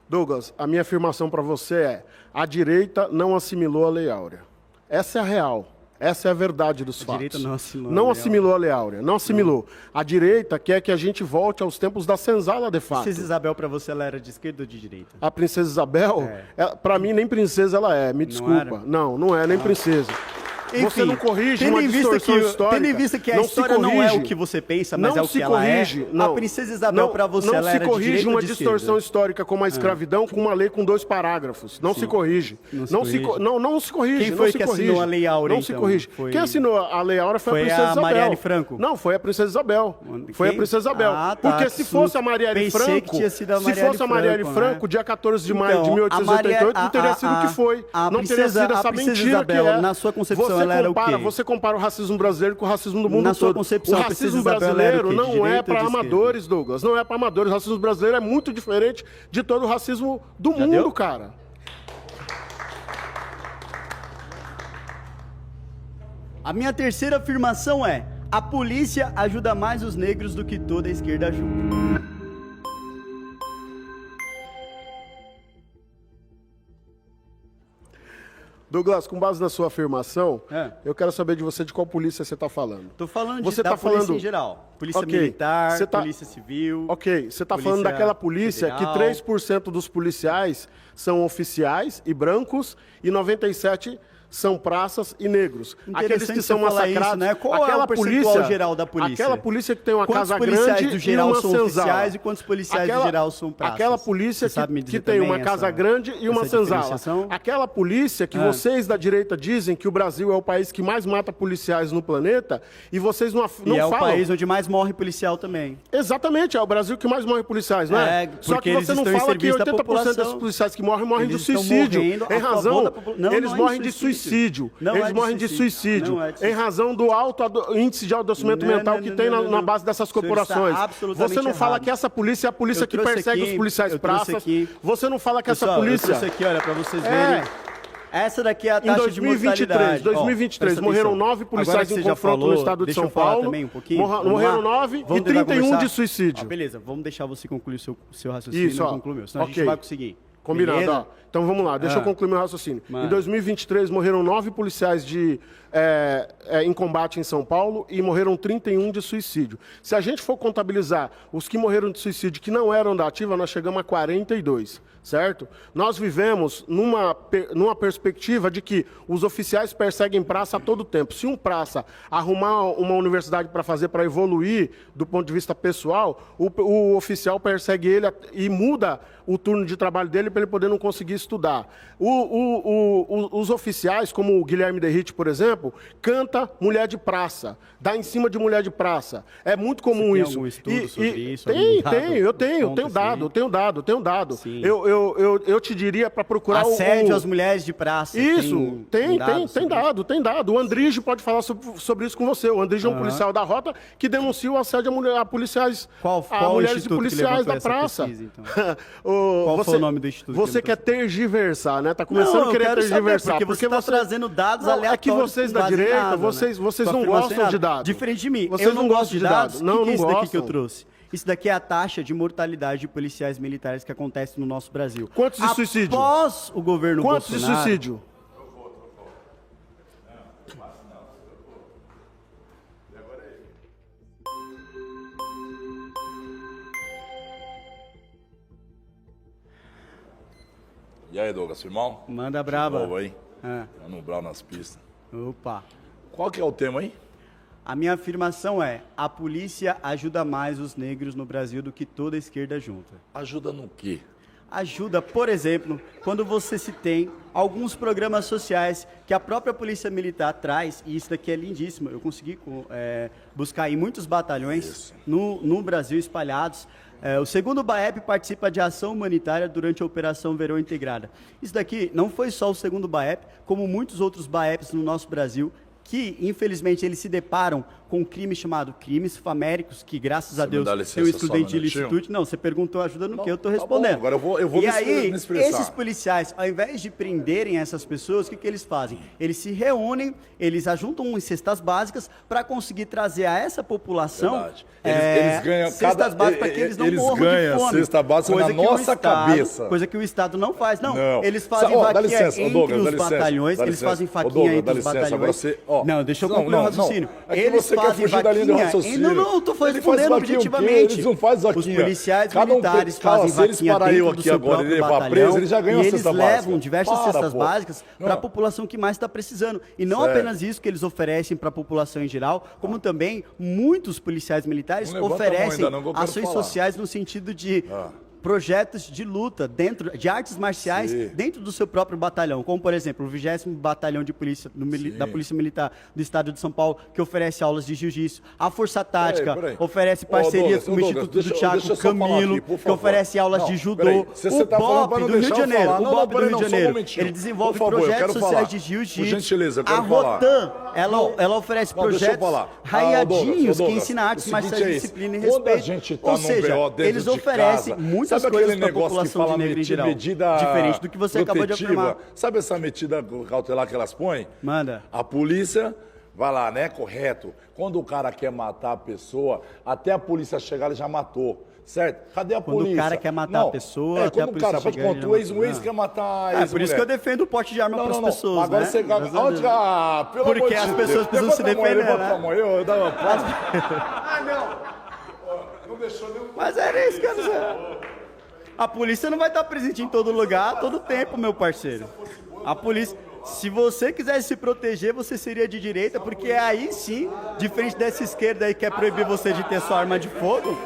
Speaker 9: Douglas, a minha afirmação para você é: a direita não assimilou a Lei Áurea. Essa é a real. Essa é a verdade dos fatos.
Speaker 1: direita não assimilou a
Speaker 9: Não
Speaker 1: Lei
Speaker 9: assimilou a Lei Áurea. Não assimilou. A direita quer que a gente volte aos tempos da senzala, de fato.
Speaker 1: Princesa Isabel, pra você, ela era de esquerda ou de direita?
Speaker 9: A princesa Isabel, para mim, nem princesa ela é. Me desculpa.
Speaker 1: era?
Speaker 9: Não é nem princesa. Você não corrige
Speaker 1: tendo
Speaker 9: uma
Speaker 1: em vista
Speaker 9: distorção
Speaker 1: que,
Speaker 9: histórica.
Speaker 1: Tendo em vista que a
Speaker 9: Não se
Speaker 1: história não é o
Speaker 9: corrige.
Speaker 1: que você pensa, mas
Speaker 9: Não
Speaker 1: é o
Speaker 9: se
Speaker 1: que ela
Speaker 9: corrige,
Speaker 1: é.
Speaker 9: não.
Speaker 1: A princesa Isabel, para você,
Speaker 9: não
Speaker 1: ela
Speaker 9: se
Speaker 1: era de
Speaker 9: corrige
Speaker 1: direita ou
Speaker 9: uma
Speaker 1: de
Speaker 9: distorção
Speaker 1: esquerda?
Speaker 9: histórica como a escravidão com uma lei com 2 parágrafos. Não se corrige.
Speaker 1: Não se
Speaker 9: Não se corrige.
Speaker 1: Quem foi
Speaker 9: não se
Speaker 1: que
Speaker 9: corrige.
Speaker 1: assinou a Lei Áurea,
Speaker 9: Não se
Speaker 1: então?
Speaker 9: corrige.
Speaker 1: Foi-
Speaker 9: Quem assinou a Lei Áurea foi a
Speaker 1: Foi
Speaker 9: princesa
Speaker 1: a
Speaker 9: Isabel.
Speaker 1: Marielle Franco?
Speaker 9: Não, foi a princesa Isabel. Foi a
Speaker 1: Quem?
Speaker 9: princesa Isabel.
Speaker 1: Ah, tá.
Speaker 9: Porque se fosse a Marielle
Speaker 1: Pensei
Speaker 9: Franco,
Speaker 1: que tinha sido a
Speaker 9: se
Speaker 1: Marielle
Speaker 9: fosse a Marielle
Speaker 1: Franco,
Speaker 9: Franco,
Speaker 1: né?
Speaker 9: dia 14 de maio de
Speaker 1: Então,
Speaker 9: 1888,
Speaker 1: a
Speaker 9: não teria sido o que foi. Não teria sido essa
Speaker 1: a princesa
Speaker 9: mentira que
Speaker 1: Isabel,
Speaker 9: é.
Speaker 1: na sua concepção, ela era o quê?
Speaker 9: Você compara o racismo brasileiro com o racismo do mundo
Speaker 1: Na
Speaker 9: todo.
Speaker 1: sua concepção,
Speaker 9: o
Speaker 1: a princesa
Speaker 9: racismo
Speaker 1: Isabel era o
Speaker 9: brasileiro
Speaker 1: quê? De
Speaker 9: não é
Speaker 1: direita ou
Speaker 9: para
Speaker 1: de esquerda?
Speaker 9: amadores, Douglas. Não é para amadores. O racismo brasileiro é muito diferente de todo o racismo do mundo,
Speaker 1: deu?
Speaker 9: cara.
Speaker 1: A minha terceira afirmação é: a polícia ajuda mais os negros do que toda a esquerda junta.
Speaker 9: Douglas, com base na sua afirmação,
Speaker 1: É.
Speaker 9: eu quero saber de você de qual polícia você está falando.
Speaker 1: Tô falando
Speaker 9: Você
Speaker 1: da
Speaker 9: tá
Speaker 1: polícia
Speaker 9: falando-
Speaker 1: em geral. Polícia
Speaker 9: Ok,
Speaker 1: militar,
Speaker 9: você tá-
Speaker 1: polícia civil.
Speaker 9: Ok, você está
Speaker 1: Polícia
Speaker 9: falando daquela polícia
Speaker 1: Federal.
Speaker 9: que 3% dos policiais são oficiais e brancos e 97% são praças e negros. Aqueles
Speaker 1: Interessante
Speaker 9: que são
Speaker 1: você falar
Speaker 9: massacrados.
Speaker 1: isso, né? Qual é
Speaker 9: aquela
Speaker 1: o percentual geral da polícia?
Speaker 9: Aquela polícia que tem uma
Speaker 1: Quantos
Speaker 9: casa
Speaker 1: policiais
Speaker 9: grande
Speaker 1: do geral
Speaker 9: e uma
Speaker 1: são
Speaker 9: senzala.
Speaker 1: oficiais e quantos policiais do geral são praças?
Speaker 9: Aquela polícia
Speaker 1: Você sabe me
Speaker 9: que
Speaker 1: dizer
Speaker 9: tem uma
Speaker 1: também
Speaker 9: casa
Speaker 1: essa-
Speaker 9: grande e uma
Speaker 1: essa
Speaker 9: senzala.
Speaker 1: diferenciação?
Speaker 9: Aquela polícia que vocês da direita dizem que o Brasil é o país que mais mata policiais no planeta e vocês não
Speaker 1: E é o
Speaker 9: falam.
Speaker 1: país onde mais morre policial também.
Speaker 9: Exatamente, é o Brasil que mais morre policiais, não é?
Speaker 1: É,
Speaker 9: Só
Speaker 1: porque
Speaker 9: que
Speaker 1: eles
Speaker 9: você não
Speaker 1: estão em
Speaker 9: fala que
Speaker 1: serviço da
Speaker 9: 80% desses
Speaker 1: população.
Speaker 9: policiais que morrem de
Speaker 1: Eles estão
Speaker 9: suicídio.
Speaker 1: morrendo
Speaker 9: Em
Speaker 1: a favor
Speaker 9: razão,
Speaker 1: da população.
Speaker 9: eles
Speaker 1: Não é
Speaker 9: morrem
Speaker 1: de
Speaker 9: de suicídio.
Speaker 1: Não
Speaker 9: Eles
Speaker 1: é de
Speaker 9: morrem de
Speaker 1: suicídio.
Speaker 9: suicídio.
Speaker 1: Não é de
Speaker 9: Em
Speaker 1: suicídio.
Speaker 9: razão do alto índice de adoecimento
Speaker 1: Não,
Speaker 9: mental
Speaker 1: não,
Speaker 9: que
Speaker 1: não,
Speaker 9: tem
Speaker 1: não,
Speaker 9: na
Speaker 1: não.
Speaker 9: base dessas
Speaker 1: O senhor está
Speaker 9: corporações.
Speaker 1: absolutamente
Speaker 9: Você não fala
Speaker 1: errado.
Speaker 9: que essa polícia é a polícia
Speaker 1: Eu
Speaker 9: que
Speaker 1: trouxe
Speaker 9: persegue
Speaker 1: aqui-
Speaker 9: os policiais
Speaker 1: eu trouxe
Speaker 9: praças.
Speaker 1: aqui-
Speaker 9: Você não fala que essa
Speaker 1: Pessoal,
Speaker 9: polícia...
Speaker 1: eu trouxe aqui, olha, pra vocês
Speaker 9: É.
Speaker 1: verem. Essa daqui é a
Speaker 9: Em
Speaker 1: taxa de mortalidade.
Speaker 9: 2023,
Speaker 1: Ó,
Speaker 9: morreram
Speaker 1: presta
Speaker 9: 9
Speaker 1: atenção.
Speaker 9: policiais
Speaker 1: Agora que
Speaker 9: em
Speaker 1: você já
Speaker 9: confronto
Speaker 1: falou,
Speaker 9: no estado de
Speaker 1: deixa
Speaker 9: São
Speaker 1: eu falar
Speaker 9: Paulo.
Speaker 1: também um pouquinho. Vamos
Speaker 9: Morreram
Speaker 1: lá.
Speaker 9: 9
Speaker 1: Vamos
Speaker 9: e
Speaker 1: tentar
Speaker 9: 31
Speaker 1: conversar.
Speaker 9: de suicídio.
Speaker 1: Ó, beleza, vamos deixar você concluir o seu raciocínio
Speaker 9: Isso,
Speaker 1: e eu
Speaker 9: ó.
Speaker 1: concluo o meu, senão a
Speaker 9: Ok.
Speaker 1: gente vai conseguir.
Speaker 9: Combinado,
Speaker 1: Beleza?
Speaker 9: ó. Então vamos lá, deixa eu concluir meu raciocínio.
Speaker 1: Mano.
Speaker 9: Em 2023 morreram 9 policiais em combate em São Paulo e morreram 31 de suicídio. Se a gente for contabilizar os que morreram de suicídio que não eram da ativa, nós chegamos a 42, certo? Nós vivemos numa perspectiva de que os oficiais perseguem praça a todo tempo. Se um praça arrumar uma universidade para fazer, para evoluir do ponto de vista pessoal, o oficial persegue ele e muda o turno de trabalho dele para ele poder não conseguir estudar. Os oficiais, como o Guilherme Derrite, por exemplo, canta mulher de praça, dá em cima de mulher de praça. É muito comum
Speaker 1: Você tem
Speaker 9: isso.
Speaker 1: algum estudo sobre isso?
Speaker 9: Tem,
Speaker 1: Algum dado?
Speaker 9: eu tenho
Speaker 1: Conta,
Speaker 9: dado,
Speaker 1: sim.
Speaker 9: eu tenho dado.
Speaker 1: Sim.
Speaker 9: Eu te diria para procurar
Speaker 1: Assédio às mulheres de praça.
Speaker 9: Isso, tem
Speaker 1: dado sobre
Speaker 9: dado. O Andrige pode falar sobre isso com você. O Andrige é um policial da rota que denuncia o assédio a policiais,
Speaker 1: Qual
Speaker 9: a mulheres e
Speaker 1: instituto que
Speaker 9: policiais
Speaker 1: levantou
Speaker 9: da
Speaker 1: essa
Speaker 9: praça.
Speaker 1: pesquisa, então?
Speaker 9: Qual
Speaker 1: foi o nome do instituto que
Speaker 9: Você
Speaker 1: levantou
Speaker 9: quer tergiversar, né? Tá começando
Speaker 1: Não,
Speaker 9: a
Speaker 1: eu
Speaker 9: querer
Speaker 1: quero saber,
Speaker 9: tergiversar.
Speaker 1: porque você tá trazendo dados
Speaker 9: Não,
Speaker 1: aleatórios.
Speaker 9: É que vocês
Speaker 1: com
Speaker 9: da
Speaker 1: base em
Speaker 9: direita,
Speaker 1: nada,
Speaker 9: vocês
Speaker 1: né? Sua
Speaker 9: não
Speaker 1: afirmação
Speaker 9: gostam
Speaker 1: é
Speaker 9: de
Speaker 1: nada.
Speaker 9: dados.
Speaker 1: Diferente de mim,
Speaker 9: Vocês
Speaker 1: eu não gosto de dados.
Speaker 9: Não,
Speaker 1: O que é
Speaker 9: não
Speaker 1: isso daqui que eu
Speaker 9: gostam.
Speaker 1: trouxe? Isso daqui é a taxa de mortalidade de policiais militares que acontece no nosso Brasil.
Speaker 9: Quantos de suicídio?
Speaker 1: Após o governo
Speaker 9: Quantos de
Speaker 1: Bolsonaro...
Speaker 9: suicídio?
Speaker 3: E aí, Douglas, firmão?
Speaker 1: Manda braba.
Speaker 3: De novo aí.
Speaker 1: Ah,
Speaker 3: Mano Brown nas pistas.
Speaker 1: opa.
Speaker 3: Qual que é o tema aí?
Speaker 1: A minha afirmação é: a polícia ajuda mais os negros no Brasil do que toda a esquerda junta.
Speaker 3: Ajuda no quê?
Speaker 1: Ajuda, por exemplo, quando você se tem alguns programas sociais que a própria Polícia Militar traz, e isso daqui é lindíssimo, eu consegui buscar em muitos batalhões no Brasil espalhados. O 2º BAEP participa de ação humanitária durante a Operação Verão Integrada. Isso daqui não foi só o 2º BAEP, como muitos outros BAEPs no nosso Brasil, que, infelizmente, eles se deparam com um crime chamado crimes faméricos, que, graças a
Speaker 3: me
Speaker 1: Deus,
Speaker 3: dá
Speaker 1: tem um
Speaker 3: licença só um
Speaker 1: estudante de
Speaker 3: minutinho?
Speaker 1: licitude. Não, você perguntou ajuda no
Speaker 3: Não,
Speaker 1: que eu estou
Speaker 3: tá
Speaker 1: respondendo.
Speaker 3: bom, agora eu vou
Speaker 1: e
Speaker 3: me
Speaker 1: aí,
Speaker 3: expressar.
Speaker 1: esses policiais, ao invés de prenderem essas pessoas, o que eles fazem? Eles se reúnem, eles ajuntam cestas básicas para conseguir trazer a essa população
Speaker 3: Verdade. Eles ganham
Speaker 1: cestas básicas para que eles não morram
Speaker 3: ganham
Speaker 1: de fome.
Speaker 3: cesta básica
Speaker 1: Coisa
Speaker 3: na
Speaker 1: que o
Speaker 3: nossa
Speaker 1: Estado-
Speaker 3: cabeça.
Speaker 1: Coisa que o Estado não faz. Não,
Speaker 3: Não.
Speaker 1: eles fazem
Speaker 3: Ó, dá
Speaker 1: vaquinha
Speaker 3: licença, ô,
Speaker 1: entre
Speaker 3: Douglas,
Speaker 1: os
Speaker 3: dá licença,
Speaker 1: batalhões,
Speaker 3: dá
Speaker 1: eles
Speaker 3: licença.
Speaker 1: fazem
Speaker 3: Ô,
Speaker 1: vaquinha
Speaker 3: Douglas,
Speaker 1: entre
Speaker 3: dá
Speaker 1: os
Speaker 3: licença,
Speaker 1: batalhões.
Speaker 3: agora você, ó, Ó,
Speaker 1: Não, deixa eu concluir o raciocínio.
Speaker 3: É que
Speaker 1: Eles
Speaker 3: você quer
Speaker 1: fazem
Speaker 3: fugir da linha do
Speaker 1: vaquinha.
Speaker 3: raciocínio.
Speaker 1: Não, eu tô
Speaker 3: Ele faz
Speaker 1: respondendo
Speaker 3: vaquinha o quê?
Speaker 1: objetivamente.
Speaker 3: Eles não fazem
Speaker 1: Os
Speaker 3: vaquinha.
Speaker 1: policiais
Speaker 3: Cada um
Speaker 1: militares
Speaker 3: cara,
Speaker 1: fazem
Speaker 3: se eles
Speaker 1: vaquinha
Speaker 3: parar eu
Speaker 1: dentro do
Speaker 3: aqui
Speaker 1: seu
Speaker 3: agora e
Speaker 1: próprio
Speaker 3: levar
Speaker 1: batalhão,
Speaker 3: preso, eles já ganham a
Speaker 1: e eles
Speaker 3: cesta
Speaker 1: levam
Speaker 3: básica.
Speaker 1: diversas
Speaker 3: Para,
Speaker 1: cestas
Speaker 3: pô.
Speaker 1: básicas para a
Speaker 3: Não.
Speaker 1: população que mais está precisando. E não
Speaker 3: Sério.
Speaker 1: apenas isso que eles oferecem para a população em geral, como também muitos policiais militares
Speaker 3: Não levanta a mão
Speaker 1: oferecem
Speaker 3: ainda não, que eu quero
Speaker 1: ações
Speaker 3: falar.
Speaker 1: sociais no sentido de projetos de luta dentro de artes marciais
Speaker 3: Sim.
Speaker 1: dentro do seu próprio batalhão, como por exemplo o 20º Batalhão de Polícia da Polícia Militar do Estado de São Paulo, que oferece aulas de jiu-jitsu. A Força Tática
Speaker 3: Peraí.
Speaker 1: oferece
Speaker 3: Ô,
Speaker 1: parcerias
Speaker 3: Douglas,
Speaker 1: com o
Speaker 3: Douglas,
Speaker 1: Instituto
Speaker 3: deixa
Speaker 1: do
Speaker 3: eu
Speaker 1: Thiago
Speaker 3: só falar
Speaker 1: Camilo,
Speaker 3: aqui, por
Speaker 1: que
Speaker 3: favor.
Speaker 1: oferece aulas
Speaker 3: Não,
Speaker 1: de judô.
Speaker 3: peraí. Se você
Speaker 1: O
Speaker 3: tá falando pra
Speaker 1: BOP
Speaker 3: não
Speaker 1: do Rio
Speaker 3: deixar
Speaker 1: de
Speaker 3: eu
Speaker 1: Janeiro,
Speaker 3: falar.
Speaker 1: o
Speaker 3: Não,
Speaker 1: BOP do
Speaker 3: peraí,
Speaker 1: Rio de
Speaker 3: não, só um
Speaker 1: Janeiro,
Speaker 3: momentinho.
Speaker 1: ele desenvolve
Speaker 3: Por favor, eu
Speaker 1: projetos
Speaker 3: quero
Speaker 1: sociais
Speaker 3: falar.
Speaker 1: de jiu-jitsu.
Speaker 3: Por gentileza, eu
Speaker 1: A
Speaker 3: quero falar.
Speaker 1: Rotan, ela oferece
Speaker 3: Não, deixa eu
Speaker 1: projetos
Speaker 3: falar.
Speaker 1: raiadinhos que
Speaker 3: Douglas,
Speaker 1: ensinam artes
Speaker 3: o seguinte
Speaker 1: marciais
Speaker 3: é
Speaker 1: de
Speaker 3: esse.
Speaker 1: disciplina e
Speaker 3: Quando
Speaker 1: respeito.
Speaker 3: a gente tá
Speaker 1: Ou
Speaker 3: num
Speaker 1: seja,
Speaker 3: BO dentro
Speaker 1: eles
Speaker 3: de
Speaker 1: oferecem
Speaker 3: casa,
Speaker 1: muitas
Speaker 3: sabe
Speaker 1: coisas
Speaker 3: aquele
Speaker 1: para a
Speaker 3: negócio que
Speaker 1: população de
Speaker 3: fala
Speaker 1: negra em geral.
Speaker 3: medida
Speaker 1: Diferente do que você acabou de
Speaker 3: protetiva?
Speaker 1: afirmar.
Speaker 3: Sabe essa medida cautelar que elas põem?
Speaker 1: Manda.
Speaker 3: A polícia vai lá, né? Correto. Quando o cara quer matar a pessoa, até a polícia chegar, ele já matou. Certo? Cadê a
Speaker 1: Quando
Speaker 3: polícia?
Speaker 1: o cara quer matar a pessoa, até
Speaker 3: quando
Speaker 1: a polícia
Speaker 3: o cara,
Speaker 1: chegar, ele já
Speaker 3: o ex
Speaker 1: matou.
Speaker 3: quer matar a
Speaker 1: É, por isso que eu defendo o porte de arma para as pessoas,
Speaker 3: Agora
Speaker 1: né?
Speaker 3: você...
Speaker 1: Graças a Deus.
Speaker 3: Pelo
Speaker 1: Porque
Speaker 3: amor de
Speaker 1: as
Speaker 3: Deus.
Speaker 1: pessoas precisam se
Speaker 3: Levanta a mão,
Speaker 1: defender,
Speaker 3: levanta
Speaker 1: né?
Speaker 3: a mão, eu dava uma Ah, não. Não deixou nem...
Speaker 1: Mas era isso que eu ia dizer. A polícia não vai estar presente em todo lugar, todo tempo, meu parceiro. A polícia... Se você quisesse se proteger, você seria de direita, porque aí sim, diferente dessa esquerda aí que quer proibir você de ter sua arma de fogo,